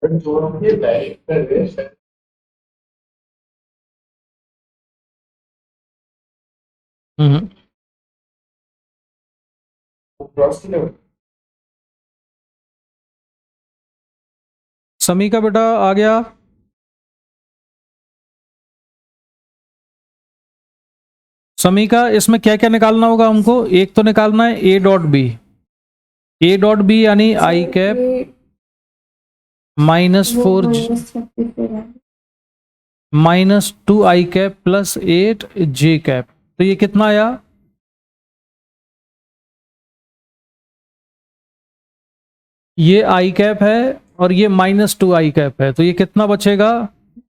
जो हम ये डायरेक्ट कर रहे हैं हम्म, वो क्रॉस की लेवल। समीका बेटा आ गया। समीका, इसमें क्या क्या निकालना होगा हमको? एक तो निकालना है A dot B, A dot B यानी आई कैप ये -4 -34 है। -2 I cap plus 8 J cap. तो ये कितना आया? ये आई कैप है और ये -2 आई कैप है, तो ये कितना बचेगा?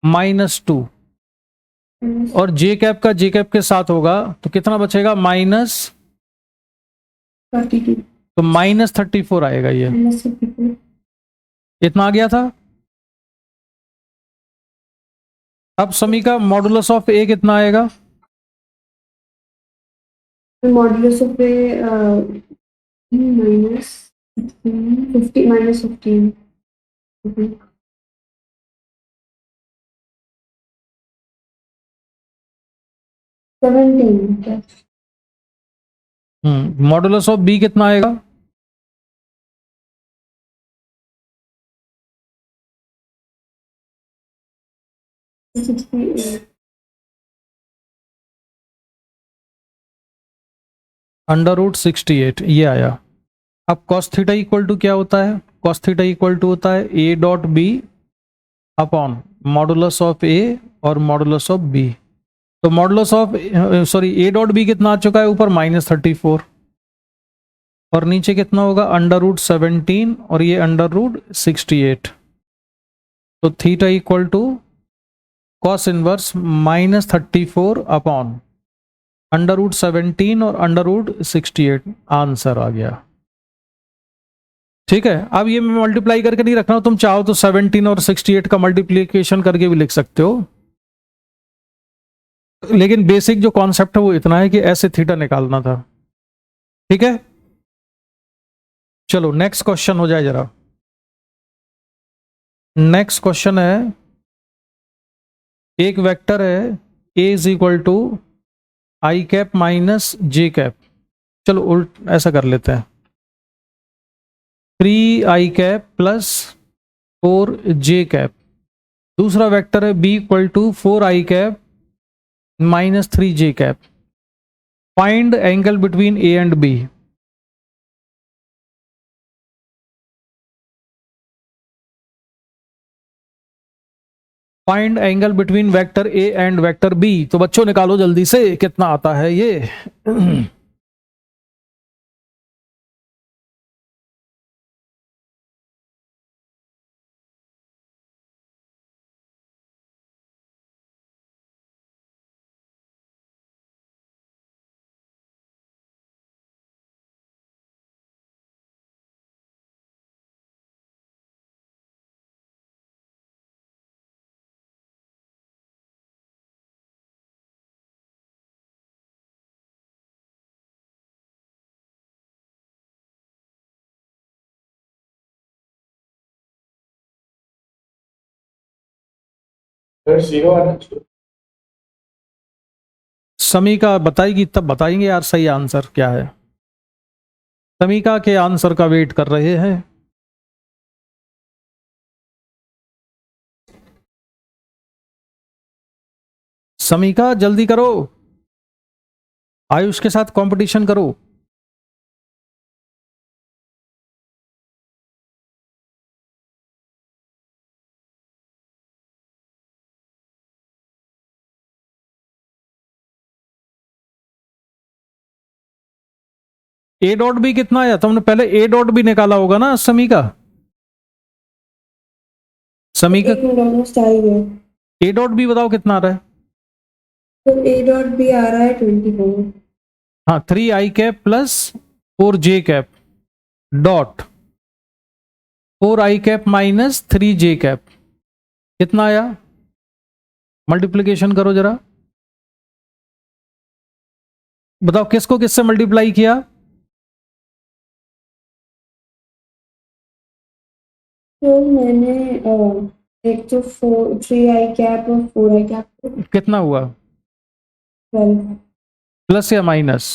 -2। और जे कैप का जे कैप के साथ होगा तो कितना बचेगा? -32 तो -34 आएगा ये। -34 इतना आ गया था। अब समीका मॉडुलस ऑफ ए कितना आएगा? मॉडुलस ऑफ ए -15 -15। 17 क्या? मॉडुलस ऑफ बी कितना आएगा? √68 ये आया। अब cos थीटा इक्वल टू क्या होता है? cos थीटा इक्वल टू होता है a dot B upon modulus of a और मॉडुलस ऑफ b। तो modulus of a dot B कितना आ चुका है ऊपर? -34, और नीचे कितना होगा? √17 और ये √68। तो theta equal to cos inverse -34 upon √17 और √68 आंसर आ गया। ठीक है, अब ये मैं मल्टीप्लाई करके नहीं रख रहा हूं, तुम चाहो तो 17 और 68 का मल्टीप्लिकेशन करके भी लिख सकते हो, लेकिन बेसिक जो कॉन्सेप्ट है वो इतना है कि ऐसे थीटा निकालना था। ठीक है, चलो नेक्स्ट क्वेश्चन हो जाए जरा। नेक्स्ट क्वेश्चन है, एक वेक्टर है a is equal to I cap minus J cap. चलो उल्ट ऐसा कर लेते हैं, 3i cap plus 4j cap. दूसरा वेक्टर है b equal to 4i cap minus 3j cap. Find angle between a and b। Find angle between vector a and vector b। तो बच्चों निकालो जल्दी से कितना आता है ये। जीरो आना चाहिए। समीका बताएगी तब बताएंगे यार सही आंसर क्या है। समीका के आंसर का वेट कर रहे हैं। समीका जल्दी करो, आयुष के साथ कंपटीशन करो। ए डॉट बी कितना आया? तुमने पहले ए डॉट बी निकाला होगा ना समीका? समीका एक मिनट ऑलमोस्ट आ ही गया। ए डॉट बी बताओ कितना आ रहा है? तो ए डॉट बी आ रहा है 24। हाँ, 3i cap plus 4j cap dot 4i cap minus 3j cap कितना आया? मल्टीप्लिकेशन करो जरा, बताओ किसको किससे मल्टीप्लाई किया? तो मैंने एक तो 3i कैप और 4i कैप कितना हुआ? 12 प्लस या माइनस?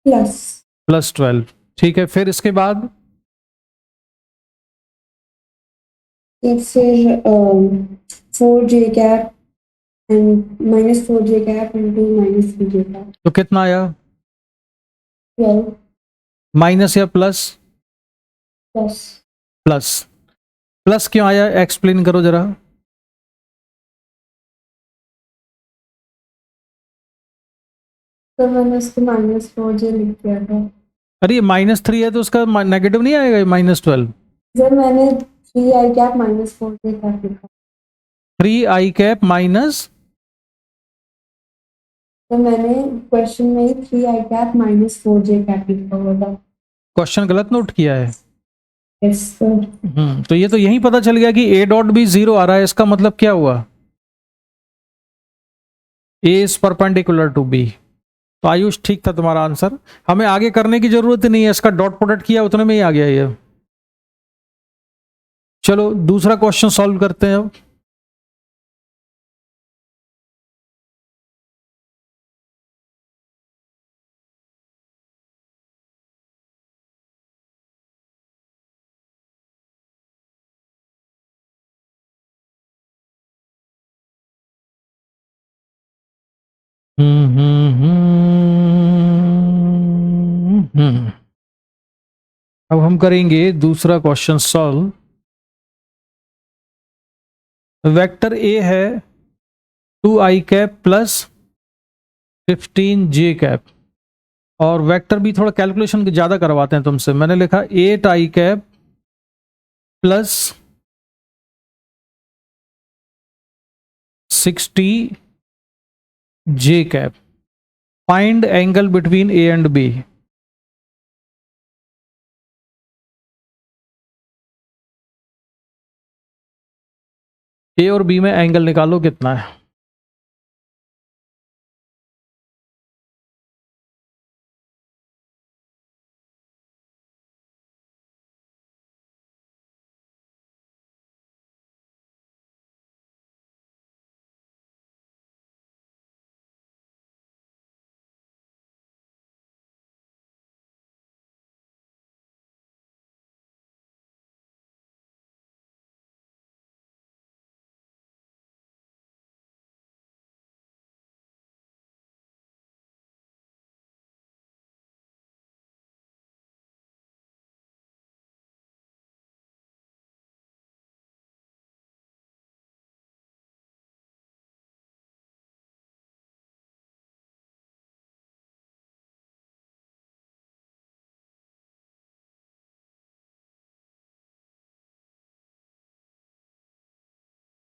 Plus plus 12। ठीक है, फिर इसके बाद फिर 4j cap and -4j cap into -3j cap तो कितना आया? 12 माइनस या प्लस? प्लस। प्लस। प्लस क्यों आया, एक्सप्लेन करो जरा। तो मैंने उसको -4j लिख दिया था। अरे ये -3 है तो उसका नेगेटिव नहीं आएगा -12? जब मैंने 3i कैप -4j कैप लिखा 3i कैप माइनस, तो मैंने क्वेश्चन में ही 3i कैप -4j कैप लिखा हुआ था। क्वेश्चन गलत नोट किया है। Yes sir. तो ये तो यही पता चल गया कि ए डॉट बी 0 आ रहा है, इसका मतलब क्या हुआ? ए इज परपेंडिकुलर टू बी। तो आयुष ठीक था तुम्हारा आंसर, हमें आगे करने की जरूरत ही नहीं है, इसका डॉट प्रोडक्ट किया उतने में ही आ गया ये। चलो दूसरा क्वेश्चन सॉल्व करते हैं अब। अब हम करेंगे दूसरा क्वेश्चन सॉल्व। वेक्टर ए है 2i cap plus 15j cap, और वेक्टर बी थोड़ा कैलकुलेशन ज़्यादा करवाते हैं तुमसे। मैंने लिखा 8i cap plus 60j cap. Find angle between A and B. A और बी में एंगल निकालो कितना है।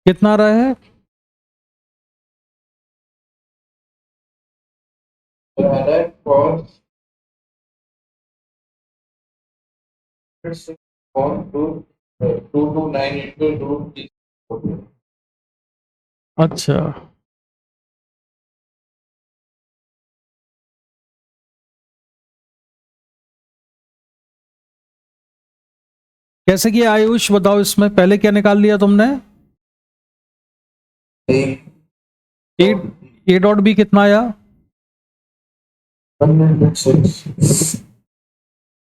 कितना आ रहा है? cos 229 into root 3. अच्छा, कैसे किया आयुष बताओ। इसमें पहले क्या निकाल लिया तुमने? ए ए डॉट बी कितना आया?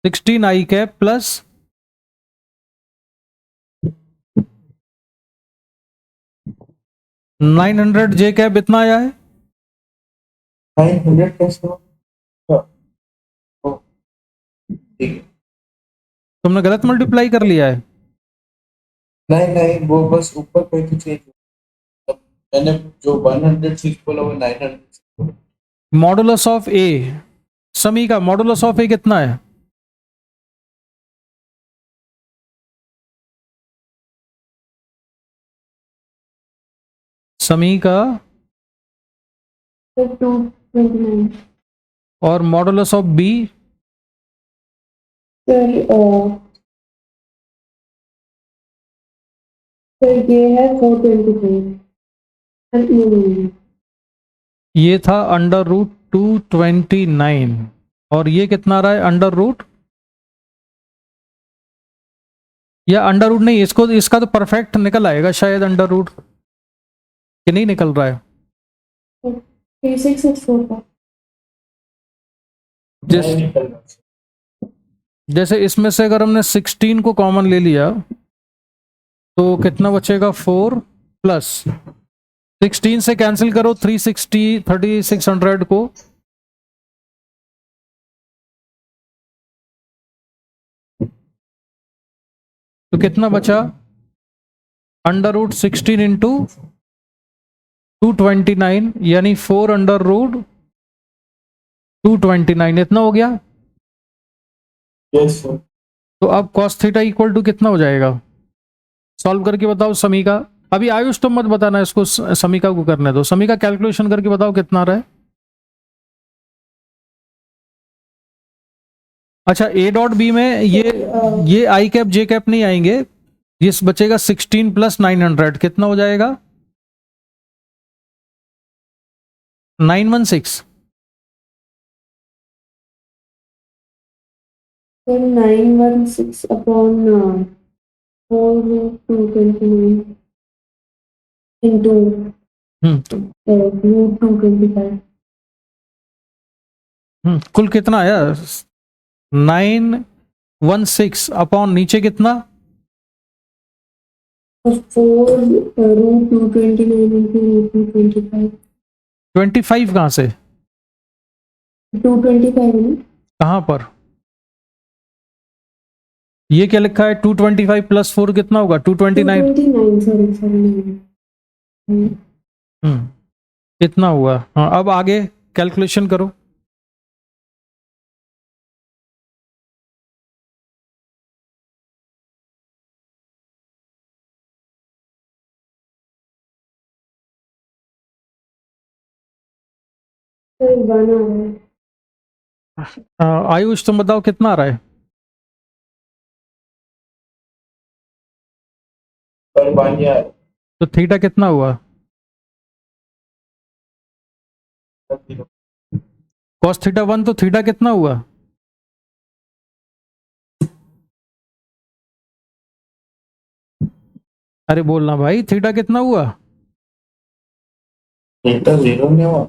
16i cap plus 900j cap इतना आया है। 900 plus ठीक है। तुमने गलत मल्टीप्लाई कर लिया है। नहीं वो बस ऊपर कोई तो चेंज हुआ। मैंने जो 106 बोला वो 900। मॉडुलस ऑफ ए, समी का मॉडुलस ऑफ ए कितना है? समी का 229. और modulus of B sir sir ये है 424. नहीं, ये था अंडर रूट 229, और ये कितना आ रहा है? अंडर रूट, या अंडर रूट नहीं, इसको इसका तो परफेक्ट निकल आएगा शायद अंडर रूट, कि नहीं निकल रहा है? 3664. जैसे इसमें से अगर हमने 16 को कॉमन ले लिया तो कितना बचेगा? 4 प्लस 16 से कैंसिल करो 360 3600 को, तो कितना बचा? अंडर रूट 16 इंटू 229 यानी 4 अंडर रूट 229, इतना हो गया। Yes sir. तो अब cos थीटा इक्वल टू कितना हो जाएगा? सॉल्व करके बताओ समी का। अभी आयुष तो मत बताना, इसको समीका को करने दो। समीका कैलकुलेशन करके बताओ कितना रहा है। अच्छा, ए डॉट बी में ये आई कैप जे कैप नहीं आएंगे, ये बचेगा 16 प्लस 900, कितना हो जाएगा? 916। So 916 upon 4 root 229 into root 225. कुल कितना आया? 916 अपॉन नीचे कितना? 4 root 229 into root 225. 25 कहाँ से, 225 है ना? कहाँ पर? ये क्या लिखा है? 225 प्लस 4 कितना होगा? 229। 229, सॉरी सॉरी। इतना हुआ। हाँ, अब आगे कैलकुलेशन करो। सर 1 आ रहा है। आयुष तुम बताओ कितना आ रहा है? पर 1 यार। तो थीटा कितना हुआ? कॉस थीटा 1, तो थीटा कितना हुआ? अरे बोलना भाई, थीटा कितना हुआ? थीटा 0 नहीं हुआ?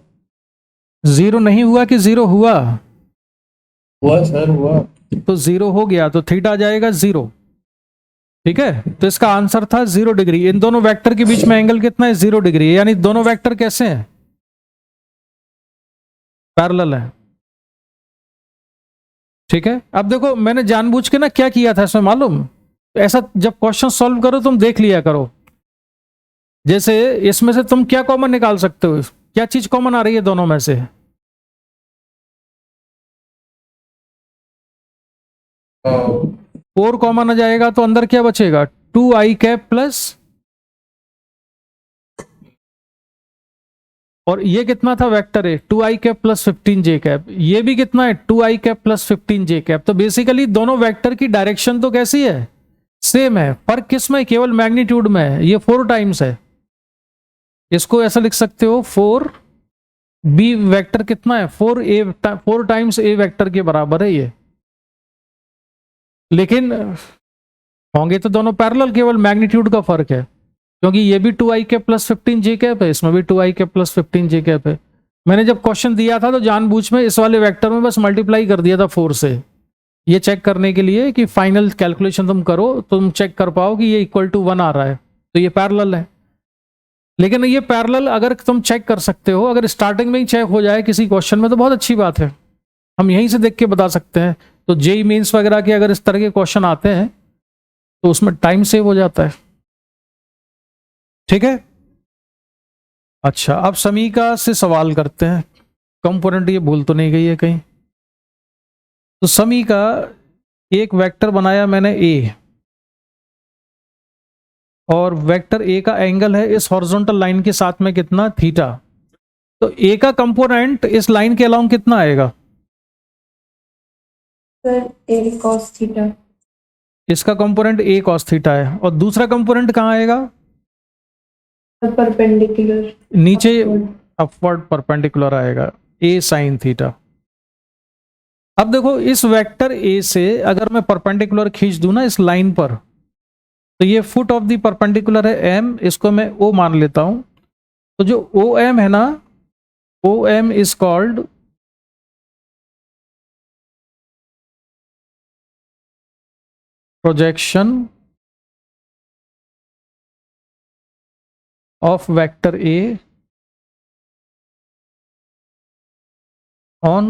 0 नहीं हुआ कि 0 हुआ? हुआ सर, हुआ। तो 0 हो गया तो थीटा आ जाएगा 0। ठीक है, तो इसका आंसर था 0 डिग्री। इन दोनों वेक्टर के बीच में एंगल कितना है? 0 डिग्री। यानी दोनों वेक्टर कैसे हैं? पैरेलल है। ठीक है, अब देखो मैंने जानबूझ के ना क्या किया था इसमें मालूम? ऐसा जब क्वेश्चन सॉल्व करो तुम देख लिया करो। जैसे इसमें से तुम क्या कॉमन निकाल सकते हो? क्या चीज कॉमन आ रही है दोनों में से? हाँ, 4 कॉमन आ जाएगा तो अंदर क्या बचेगा? 2i कैप प्लस, और ये कितना था वेक्टर है? 2i cap plus 15j cap. ये भी कितना है? 2i cap plus 15j cap. तो बेसिकली दोनों वेक्टर की डायरेक्शन तो कैसी है? सेम है। फर्क किस में? केवल मैग्नीट्यूड में है। ये 4 टाइम्स है। इसको ऐसा लिख सकते हो 4b वेक्टर कितना है? 4 टाइम्स a वेक्टर के बराबर है ये। लेकिन होंगे तो दोनों पैरेलल, केवल मैग्नीट्यूड का फर्क है। क्योंकि ये भी 2i cap plus 15j cap है, इसमें भी 2i cap plus 15j cap है। मैंने जब क्वेश्चन दिया था तो जानबूझ में इस वाले वेक्टर में बस मल्टीप्लाई कर दिया था 4 से, ये चेक करने के लिए कि फाइनल कैलकुलेशन तुम करो तो तुम चेक कर पाओ कि ये इक्वल टू 1 आ रहा है, तो ये पैरेलल है। लेकिन ये पैरेलल अगर तुम चेक कर सकते हो, अगर स्टार्टिंग में ही चेक हो जाए किसी क्वेश्चन में तो बहुत अच्छी बात है, हम यहीं से देख के बता सकते हैं। तो जेई मेंस वगैरह के अगर इस तरह के क्वेश्चन आते हैं तो उसमें टाइम सेव हो जाता है। ठीक है, अच्छा अब समीका से सवाल करते हैं। कंपोनेंट ये भूल तो नहीं गई है कहीं? तो समीका, एक वेक्टर बनाया मैंने ए, और वेक्टर ए का एंगल है इस हॉरिजॉन्टल लाइन के साथ में कितना? थीटा। तो ए का कंपोनेंट इस लाइन के अलाउंग कितना आएगा? Sir a cos theta. इसका कंपोनेंट ए कॉस थीटा है, और दूसरा कंपोनेंट कहाँ आएगा? परपेंडिकुलर नीचे अपवर्ड परपेंडिकुलर आएगा, ए साइन थीटा। अब देखो इस वेक्टर ए से अगर मैं परपेंडिकुलर खींच दूं ना इस लाइन पर, तो ये फुट ऑफ द परपेंडिकुलर है एम, इसको मैं ओ मान लेता हूं। तो जो ओ एम है ना, O M is called projection of vector A on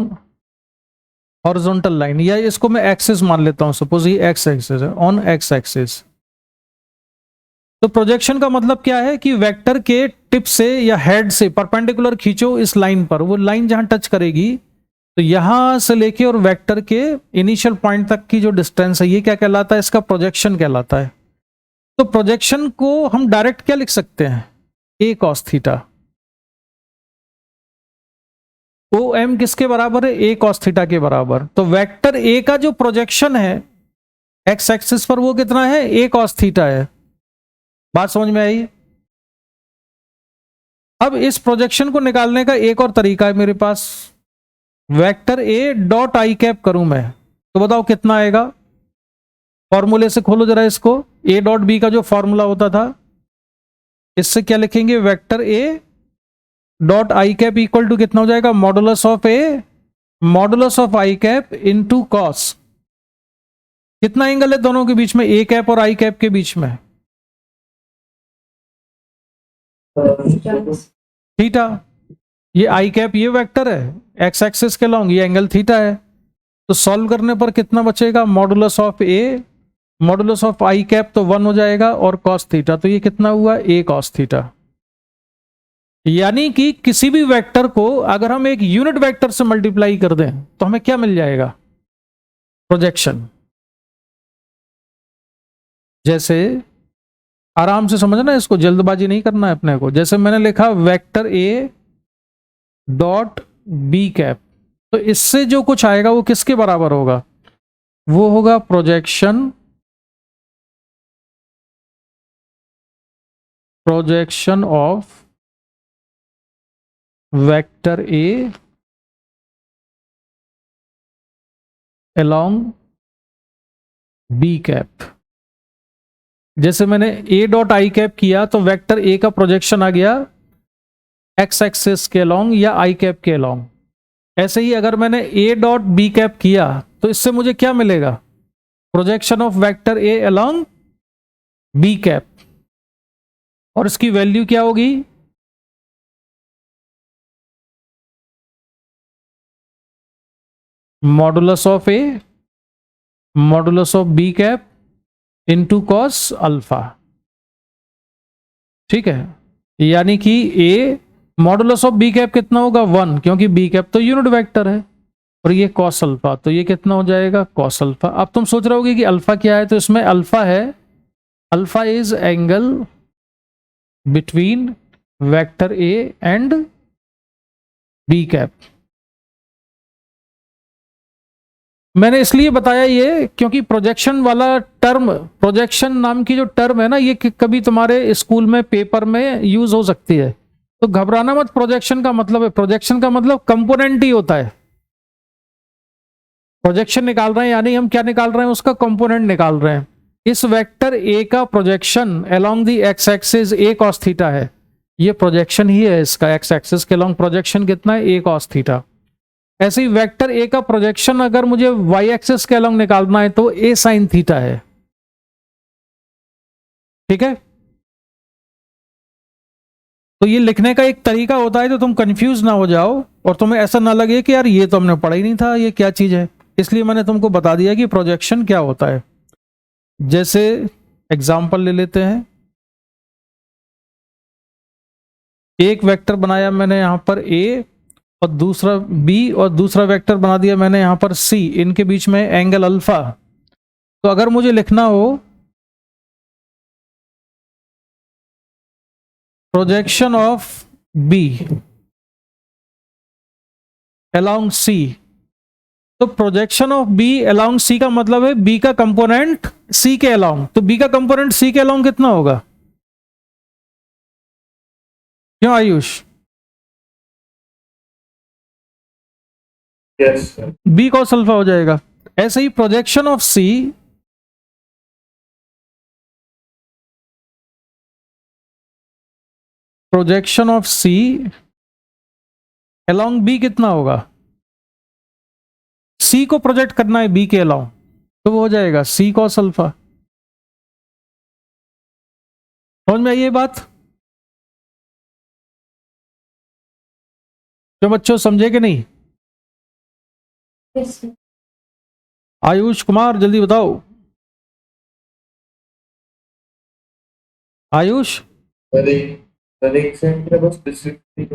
horizontal line, या इसको मैं एक्सिस मान लेता हूं, सपोज ये एक्स एक्सिस है, ऑन एक्स एक्सिस। तो प्रोजेक्शन का मतलब क्या है कि वेक्टर के टिप से या हेड से परपेंडिकुलर खींचो इस लाइन पर, वो लाइन जहां टच करेगी तो यहां से लेके और वेक्टर के इनिशियल पॉइंट तक की जो डिस्टेंस है, ये क्या कहलाता है? इसका प्रोजेक्शन कहलाता है। तो प्रोजेक्शन को हम डायरेक्ट क्या लिख सकते हैं? ए कॉस थीटा। ओ एम किसके बराबर है? ए कॉस थीटा के बराबर। तो वेक्टर ए का जो प्रोजेक्शन है एक्स एक्सिस पर वो कितना है? ए कॉस थीटा है। बात समझ में आई? अब इस प्रोजेक्शन को निकालने का एक और तरीका है मेरे पास। Vector A dot I cap करूं मैं, तो बताओ कितना आएगा? फॉर्मूले से खोलो जरा इसको। ए डॉट बी का जो फॉर्मूला होता था, इससे क्या लिखेंगे? Vector A dot I cap equal to कितना हो जाएगा? Modulus of A modulus of I cap into cos. कितना एंगल है दोनों के बीच में? ए कैप और आई कैप के बीच में थीटा। ये आई कैप ये वेक्टर है, एक्स एक्सिस के लॉन्ग ये एंगल थीटा है, तो सॉल्व करने पर कितना बचेगा, modulus of A modulus of I cap तो 1 हो जाएगा, और कॉस थीटा तो ये कितना हुआ, ए कॉस थीटा। यानी कि किसी भी वेक्टर को अगर हम एक यूनिट वेक्टर से मल्टीप्लाई कर दें तो हमें क्या मिल जाएगा, प्रोजेक्शन। जैसे आराम से समझना, इसको जल्दबाजी नहीं करना है अपने को। जैसे मैंने लिखा vector A dot B cap, तो इससे जो कुछ आएगा वो किसके बराबर होगा, वो होगा projection of vector A along B cap. जैसे मैंने ए डॉट आई कैप किया तो वेक्टर ए का प्रोजेक्शन आ गया एक्स एक्सिस के अलॉन्ग या आई कैप के अलॉन्ग। ऐसे ही अगर मैंने ए डॉट बी कैप किया तो इससे मुझे क्या मिलेगा, projection of vector A along B cap, और इसकी वैल्यू क्या होगी, modulus of A modulus of B cap into cos alpha. ठीक है, यानी कि A modulus of B cap कितना होगा 1, क्योंकि बी कैप तो यूनिट वेक्टर है, और ये कॉस अल्फा तो ये कितना हो जाएगा कॉस अल्फा। अब तुम सोच रहे होगे कि अल्फा क्या है, तो इसमें अल्फा है, alpha is angle between vector A and B cap. मैंने इसलिए बताया ये क्योंकि प्रोजेक्शन वाला टर्म, प्रोजेक्शन नाम की जो टर्म है ना, ये कभी तुम्हारे स्कूल में पेपर में यूज हो सकती है, तो घबराना मत। प्रोजेक्शन का मतलब है, प्रोजेक्शन का मतलब कंपोनेंट ही होता है। प्रोजेक्शन निकाल रहे हैं यानी हम क्या निकाल रहे हैं, उसका कंपोनेंट निकाल रहे हैं। इस वेक्टर ए का projection along the x axis A cos theta है, ये प्रोजेक्शन ही है इसका, एक्स एक्सिस के अलोंग प्रोजेक्शन कितना है, ए कॉस थीटा। ऐसे ही वेक्टर ए का प्रोजेक्शन अगर मुझे वाई एक्सिस के अलोंग निकालना है तो ए साइन थीटा है। ठीक है, तो ये लिखने का एक तरीका होता है तो तुम कंफ्यूज ना हो जाओ और तुम्हें ऐसा ना लगे कि यार ये तो हमने पढ़ा ही नहीं था, ये क्या चीज है। इसलिए मैंने तुमको बता दिया कि प्रोजेक्शन क्या होता है। जैसे एग्जांपल ले लेते हैं, एक वेक्टर बनाया मैंने यहां पर ए और दूसरा बी, और दूसरा वेक्टर बना दिया मैंने यहां पर सी, इनके बीच में एंगल अल्फा। तो अगर मुझे लिखना हो प्रोजेक्शन ऑफ बी अलोंग सी, तो प्रोजेक्शन ऑफ बी अलोंग सी का मतलब है बी का कंपोनेंट सी के अलोंग। तो बी का कंपोनेंट सी के अलोंग कितना होगा, क्यों Ayush, yes sir. B cos alpha हो जाएगा। ऐसे ही projection of C along B कितना होगा, सी को प्रोजेक्ट करना है बी के अलोंग, तो वो हो जाएगा सी कॉस अल्फा। समझ में आई ये बात, जो बच्चों समझे कि नहीं। Yes, sir. आयुष कुमार जल्दी बताओ, आयुष सर एक सेकंड के लिए बस डिस्ट्रिक्ट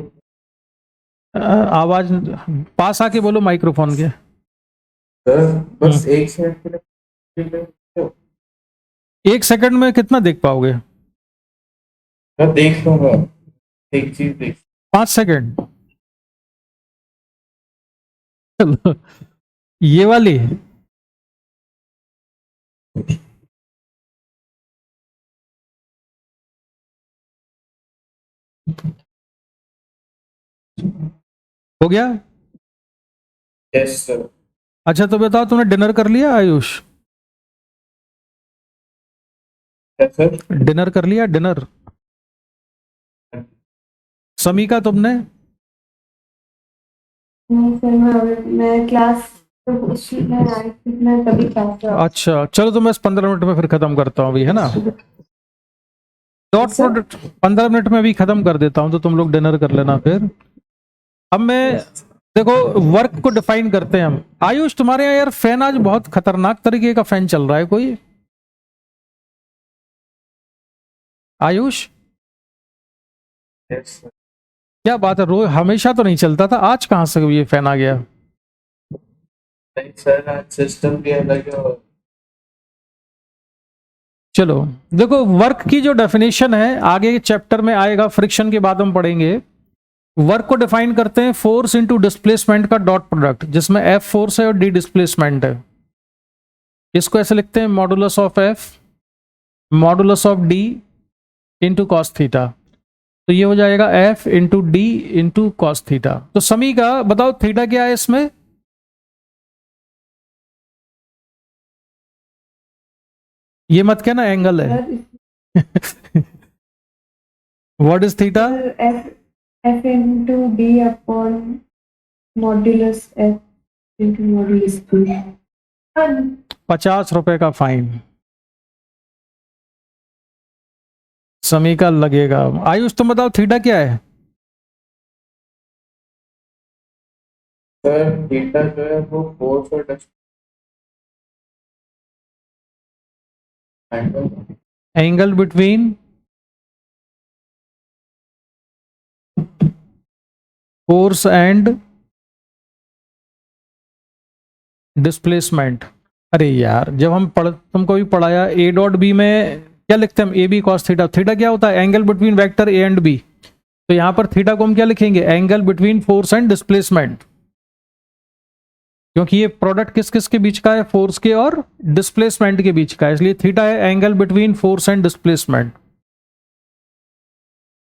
आवाज पास आके बोलो माइक्रोफोन के। सर बस एक सेकंड के लिए 1 सेकंड में कितना देख पाओगे, मैं देख लूंगा, एक चीज देख। 5 सेकंड चलो, ये वाली हो गया। Yes sir. अच्छा तो बताओ तुमने डिनर कर लिया आयुष, यस सर। डिनर कर लिया, डिनर। समीका तुमने, नहीं सर, मैं क्लास तो उसमें आई थी, मैं कभी क्लास अच्छा चलो तो मैं 15 मिनट में फिर खत्म करता हूँ अभी, है ना, डॉट सर? प्रोडक्ट 15 मिनट में अभी खत्म कर देता हूँ, तो तुम लोग डिनर कर लेना फिर। अब मैं देखो वर्क को डिफाइन करते हैं हम। आयुष तुम्हारे यहाँ यार फैन आज बहुत खतरनाक तरीके का फैन चल रहा है कोई। Ayush Yes, sir. क्या बात है, रोज हमेशा तो नहीं चलता था, आज कहाँ से ये फैन आ गया? नहीं सर, आज सिस्टम भी अलग है और चलो देखो वर्क की जो डेफिनेशन है आगे के चैप्टर में आएगा, फ्रिक्शन के बाद हम पढ़ेंगे। वर्क को डिफाइन करते हैं फोर्स इनटू डिस्प्लेसमेंट का डॉट प्रोडक्ट, जिसमें एफ फोर्स है और डी डिस्प्लेसमेंट है। इसको ऐसे लिखते हैं modulus of F modulus of D into cos theta. तो ये हो जाएगा F into D into cos theta. तो समी का बताओ थीटा क्या है इसमें? ये मत कहना एंगल है। Sir what is theta? F into D upon modulus F into modulus D. 50 रुपए का फाइन समी का लगेगा। आयुष तुम बताओ थीटा क्या है? सर थीटा जो है वो फोर्स और distance angle between force and displacement. अरे यार जब हम तुमको भी पढ़ाया ए डॉट बी में क्या लिखते हैं हम? A B cos theta. Theta क्या होता है? Angle between vector A and B. तो यहां पर थीटा को हम क्या लिखेंगे? Angle between force and displacement, क्योंकि ये प्रोडक्ट किस किस के बीच का है? फोर्स के और डिस्प्लेसमेंट के बीच का है, इसलिए थीटा है angle between force and displacement.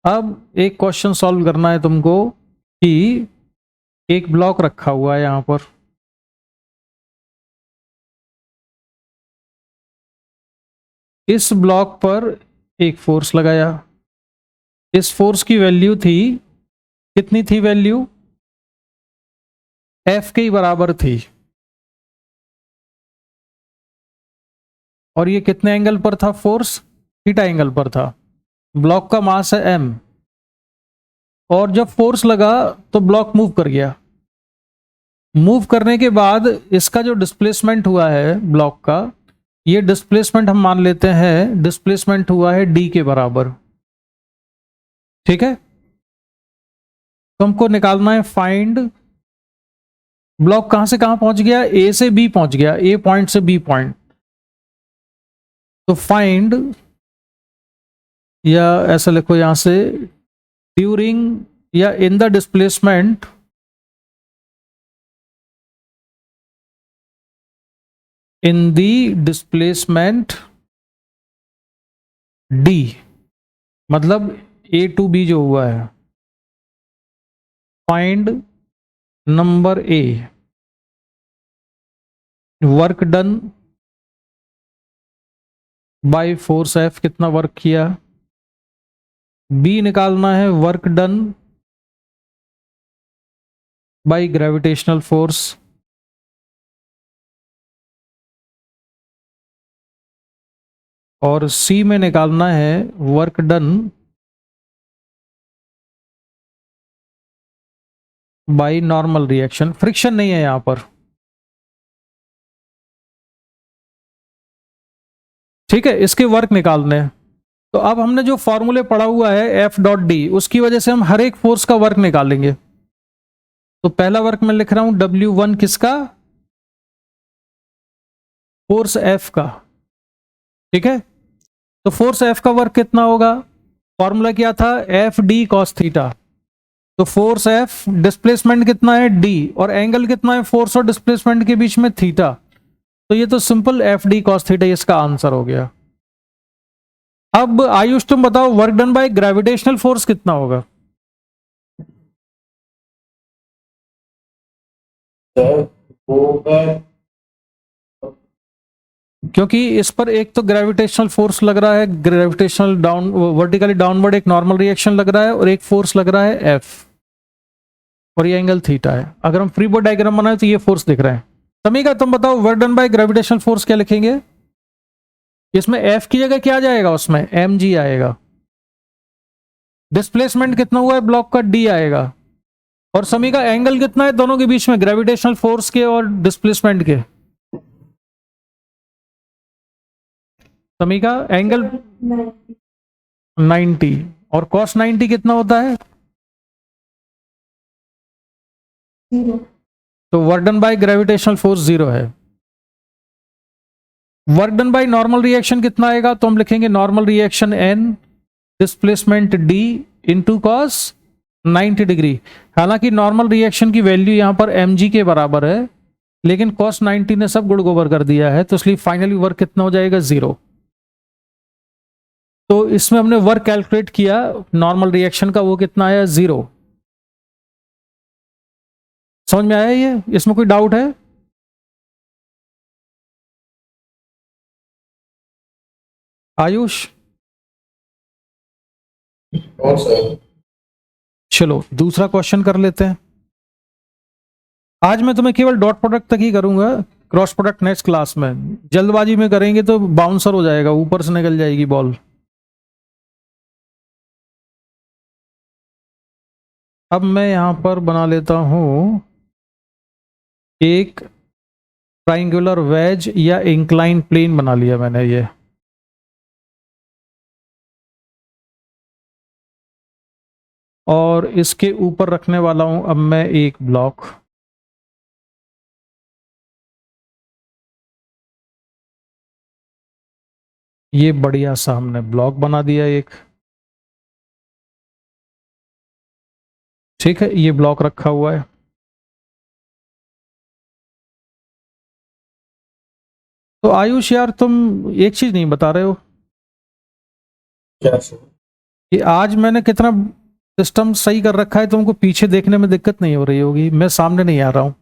अब एक क्वेश्चन सॉल्व करना है तुमको कि एक ब्लॉक रखा हुआ है यहां पर, इस ब्लॉक पर एक फोर्स लगाया, इस फोर्स की वैल्यू थी, कितनी थी वैल्यू? एफ के बराबर थी, और ये कितने एंगल पर था फोर्स? थीटा एंगल पर था। ब्लॉक का मास है एम, और जब फोर्स लगा तो ब्लॉक मूव कर गया। मूव करने के बाद इसका जो डिस्प्लेसमेंट हुआ है ब्लॉक का, ये डिस्प्लेसमेंट हम मान लेते हैं डिस्प्लेसमेंट हुआ है डी के बराबर। ठीक है, तो हमको निकालना है फाइंड ब्लॉक कहां से कहां पहुंच गया? ए से बी पहुंच गया, ए पॉइंट से बी पॉइंट। तो फाइंड, या ऐसा लिखो यहां से, ड्यूरिंग या in the displacement in the displacement D, मतलब ए टू बी जो हुआ है, find number A work done by force F, कितना वर्क किया। बी निकालना है work done by gravitational force, और सी में निकालना है work done by normal reaction. Friction नहीं है यहां पर, ठीक है, इसके वर्क निकालने हैं। तो अब हमने जो फॉर्मूले पढ़ा हुआ है एफ डॉट डी, उसकी वजह से हम हर एक फोर्स का वर्क निकालेंगे। तो पहला वर्क मैं लिख रहा हूं W1 किसका? फोर्स एफ का। ठीक है, तो फोर्स एफ का वर्क कितना होगा? फॉर्मूला क्या था? F D cos theta. तो फोर्स एफ, डिस्प्लेसमेंट कितना है? डी, और एंगल कितना है फोर्स और डिस्प्लेसमेंट के बीच में? थीटा। तो ये तो simple F D cos theta इसका आंसर हो गया। अब आयुष तुम बताओ work done by gravitational force कितना होगा? सर होगा, क्योंकि इस पर एक तो ग्रेविटेशनल फोर्स लग रहा है, ग्रेविटेशनल डाउन वर्टिकली डाउनवर्ड एक नॉर्मल रिएक्शन लग रहा है, और एक फोर्स लग रहा है एफ, और ये एंगल थीटा है। अगर हम फ्री बॉडी डायग्राम बनाए तो ये फोर्स दिख रहा है। समीका तुम बताओ work done by gravitational force क्या लिखेंगे? इसमें एफ की जगह क्या जाएगा? उसमें एम जी आएगा। डिस्प्लेसमेंट कितना हुआ है ब्लॉक का? डी आएगा। और समी का एंगल कितना है दोनों के बीच में, ग्रेविटेशनल फोर्स के और डिस्प्लेसमेंट के? समी का एंगल 90 और cos 90 कितना होता है? 0। तो work done by gravitational force 0 है। Work done by normal reaction कितना आएगा? तो हम लिखेंगे normal reaction n displacement d into cos 90 degree. हालांकि नॉर्मल रिएक्शन की वैल्यू यहां पर mg के बराबर है, लेकिन cos 90 ने सब गुड़ गोबर कर दिया है, तो इसलिए फाइनली वर्क कितना हो जाएगा? 0। तो इसमें हमने वर्क कैलकुलेट किया नॉर्मल रिएक्शन का, वो कितना आया? 0। समझ में आया ये? इसमें कोई डाउट है? आयुष? और सर चलो दूसरा क्वेश्चन कर लेते हैं। आज मैं तुम्हें केवल डॉट प्रोडक्ट तक ही करूंगा, क्रॉस प्रोडक्ट नेक्स्ट क्लास में। जल्दबाजी में करेंगे तो बाउंसर हो जाएगा, ऊपर से निकल जाएगी बॉल। अब मैं यहां पर बना लेता हूं एक ट्राइंगुलर वेज या इंक्लाइन प्लेन बना लिया मैंने ये। और इसके ऊपर रखने वाला हूं अब मैं एक ब्लॉक। ये बढ़िया सा हमने ब्लॉक बना दिया एक। ठीक है, ये ब्लॉक रखा हुआ है। तो आयुष यार तुम एक चीज नहीं बता रहे हो क्या सर? कि आज मैंने कितना सिस्टम सही कर रखा है, तुमको पीछे देखने में दिक्कत नहीं हो रही होगी, मैं सामने नहीं आ रहा हूं।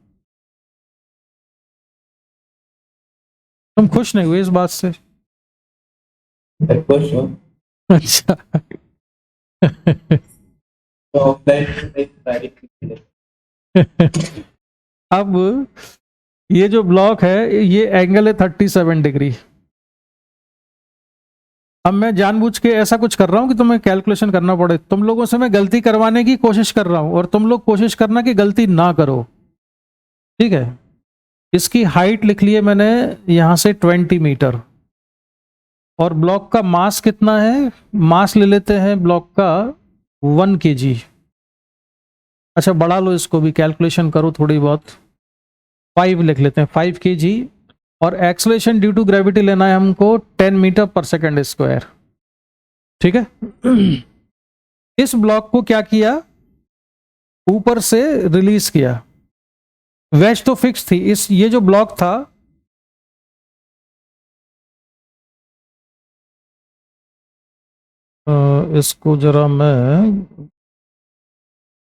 तुम खुश नहीं हुए इस बात से? खुश हूँ। अच्छा। तो ऑफलाइन अब ये जो ब्लॉक है ये एंगल है 37 डिग्री। अब मैं जानबूझ के ऐसा कुछ कर रहा हूं कि तुम्हें कैलकुलेशन करना पड़े, तुम लोगों से मैं गलती करवाने की कोशिश कर रहा हूं, और तुम लोग कोशिश करना कि गलती ना करो। ठीक है, इसकी हाइट लिख ली है मैंने यहां से 20 मीटर। और ब्लॉक का मास कितना है? मास ले लेते हैं ब्लॉक का 1 kg। अच्छा बढ़ा लो इसको भी, कैलकुलेशन करो थोड़ी बहुत। 5 लिख लेते हैं, 5 kg। और एक्सलेशन ड्यू टू ग्रेविटी लेना है हमको 10 मीटर पर सेकेंड स्क्वायर। ठीक है। इस ब्लॉक को क्या किया? ऊपर से रिलीज किया। वेज तो फिक्स थी, इस ये जो ब्लॉक था इसको जरा मैं,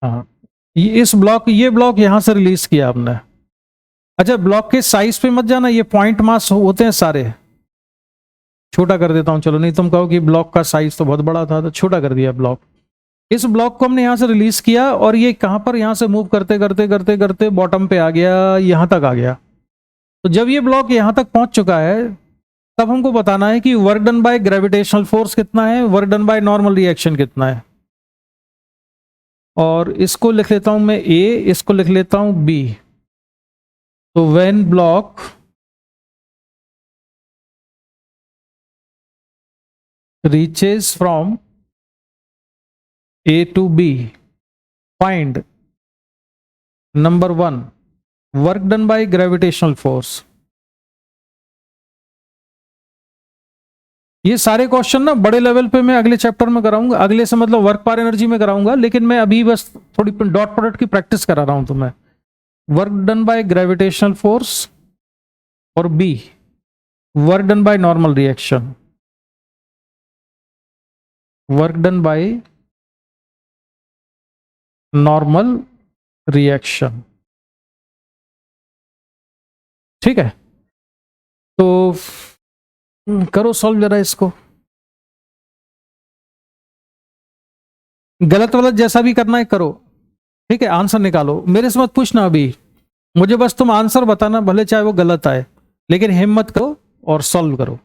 हाँ, ये ब्लॉक यहां से रिलीज किया आपने। अच्छा ब्लॉक के साइज पे मत जाना, ये पॉइंट मास होते हैं सारे। छोटा कर देता हूं चलो, नहीं तुम कहो कि ब्लॉक का साइज तो बहुत बड़ा था, तो छोटा कर दिया ब्लॉक। इस ब्लॉक को हमने यहां से रिलीज किया, और ये कहां पर यहां से मूव करते करते करते करते बॉटम पे आ गया, यहां तक आ गया। तो जब ये ब्लॉक यहां तक पहुंच चुका है, तब हमको बताना है कि work done by gravitational force कितना है, work done by normal reaction कितना है। और इसको लिख लेता हूं मैं ए, इसको लिख लेता हूं बी। तो when block reaches from A to B, find number 1 work done by gravitational force। ये सारे क्वेश्चन ना बड़े लेवल पे मैं अगले चैप्टर में कराऊंगा, अगले से मतलब वर्क पर एनर्जी में कराऊंगा, लेकिन मैं अभी बस थोड़ी डॉट प्रोडक्ट की प्रैक्टिस करा रहा हूं तुम्हें। Work done by gravitational force, और B work done by normal reaction. Work done by normal reaction. ठीक है, तो करो सॉल्व जरा इसको। गलत वलत जैसा भी करना है करो। ठीक है, आंसर निकालो, मेरे से मत पूछना अभी, मुझे बस तुम आंसर बताना, भले चाहे वो गलत आए, लेकिन हिम्मत करो और सॉल्व करो।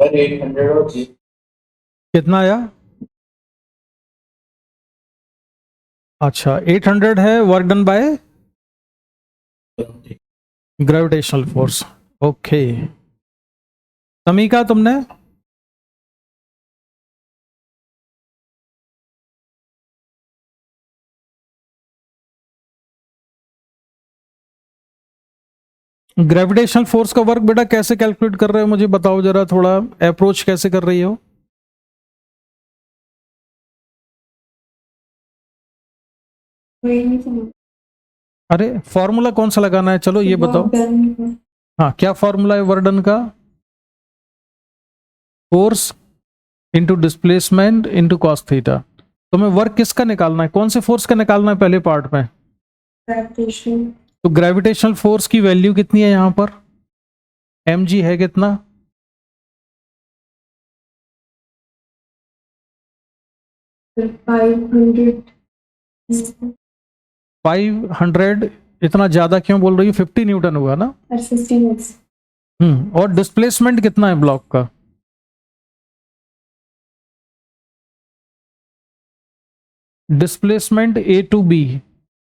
पर 800 और जी कितना आया? अच्छा 800 है work done by gravitational force. Okay Samika तुमने? ग्रेविटेशनल फोर्स का वर्क बेटा कैसे कैलकुलेट कर रहे हो मुझे बताओ जरा, थोड़ा अप्रोच कैसे कर रही हो? वही नहीं समझ। अरे फॉर्मूला कौन सा लगाना है, चलो ये बताओ। हाँ क्या फॉर्मूला है वर्डन का? Force into displacement into cos theta. तुम्हें वर्क किसका निकालना है, कौन से फोर्स का निकालना है पहले पार्ट में? ग्रेविटेशन। तो ग्रेविटेशनल फोर्स की वैल्यू कितनी है यहां पर? mg है कितना? 500। इतना ज्यादा क्यों बोल रही हो? 50 न्यूटन हुआ ना। और डिस्प्लेसमेंट कितना है ब्लॉक का? डिस्प्लेसमेंट ए टू बी,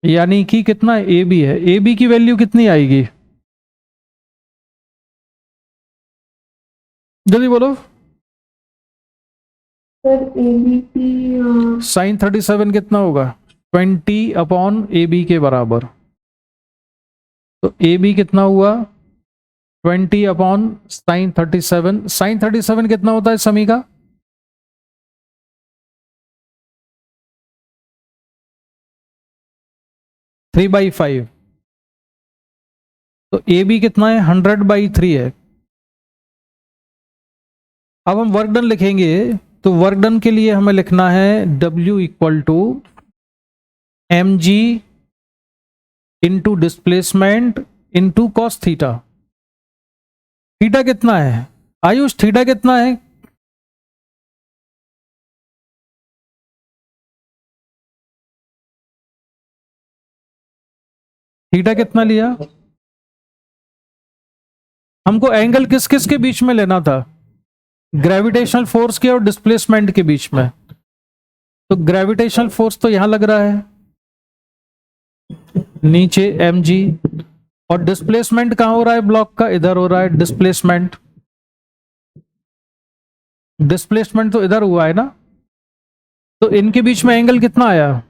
यानी कि कितना है? ए बी है। ए बी की वैल्यू कितनी आएगी जल्दी बोलो। सर ए बी की साइन 37 कितना होगा? 20 अपॉन ए बी के बराबर। तो ए बी कितना हुआ? 20 अपॉन साइन 37। साइन 37 कितना होता है समी का? Three by 5। तो ए बी कितना है? 100/3 है। अब हम वर्क डन लिखेंगे, तो वर्क डन के लिए हमें लिखना है W equal to m g into displacement into cos theta. Theta कितना है आयुष? थीटा कितना है? थीटा कितना लिया? हमको एंगल किस किस के बीच में लेना था? ग्रेविटेशनल फोर्स के और डिस्प्लेसमेंट के बीच में। तो ग्रेविटेशनल फोर्स तो यहां लग रहा है नीचे mg, और डिस्प्लेसमेंट कहां हो रहा है ब्लॉक का? इधर हो रहा है डिस्प्लेसमेंट। डिस्प्लेसमेंट तो इधर हुआ है ना। तो इनके बीच में एंगल कितना आया?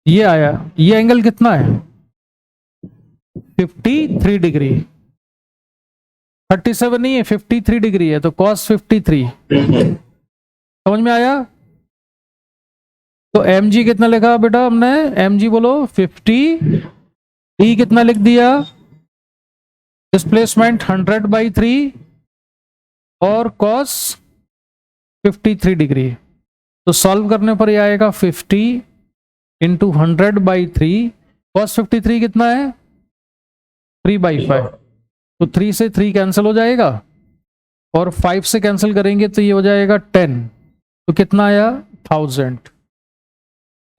ये आया। ये एंगल कितना है? 53 डिग्री। 37 नहीं है, 53 डिग्री है, तो cos 53। समझ में आया? तो mg कितना लिखा बेटा हमने? mg बोलो 50। e कितना लिख दिया? डिस्प्लेसमेंट 100/3 और cos 53 डिग्री। तो सॉल्व करने पर यह आएगा 50 इंटू 100/3। cos 53 कितना है? 3/5। तो 3 से 3 कैंसिल हो जाएगा, और 5 से कैंसिल करेंगे तो ये हो जाएगा 10। तो कितना आया? 1000।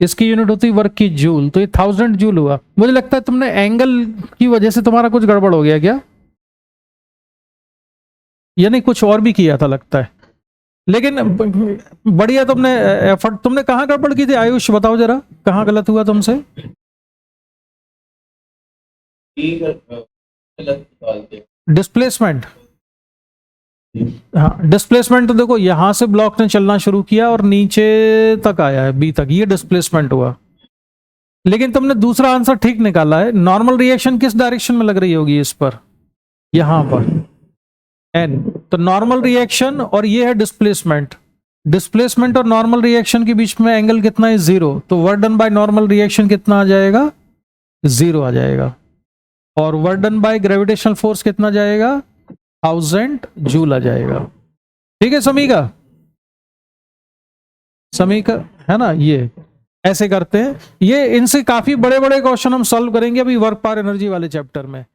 इसकी यूनिट होती है वर्क की जूल, तो ये 1000 जूल हुआ। मुझे लगता है तुमने एंगल की वजह से तुम्हारा कुछ गड़बड़ हो गया क्या, या नहीं कुछ और भी किया था लगता है। लेकिन बढ़िया तुमने एफर्ट। तुमने कहाँ गड़बड़ की थी आयुष, बताओ जरा कहाँ गलत हुआ तुमसे? डिस्प्लेसमेंट। हाँ डिस्प्लेसमेंट तो देखो यहां से ब्लॉक ने चलना शुरू किया और नीचे तक आया है बी तक, ये डिस्प्लेसमेंट हुआ। लेकिन तुमने दूसरा आंसर ठीक निकाला है। नॉर्मल रिएक्शन किस डायरेक्शन में लग रही होगी इस पर? यहां पर एन। तो नॉर्मल रिएक्शन और ये है डिस्प्लेसमेंट। डिस्प्लेसमेंट और नॉर्मल रिएक्शन के बीच में एंगल कितना है? 0। तो work done by normal reaction कितना आ जाएगा? 0 आ जाएगा। और work done by gravitational force कितना जाएगा? 1000 जूल आ जाएगा। ठीक है समीका? समीका है ना? ये ऐसे करते हैं। ये इनसे काफी बड़े बड़े क्वेश्चन हम सॉल्व करेंगे अभी वर्क पावर एनर्जी वाले चैप्टर में।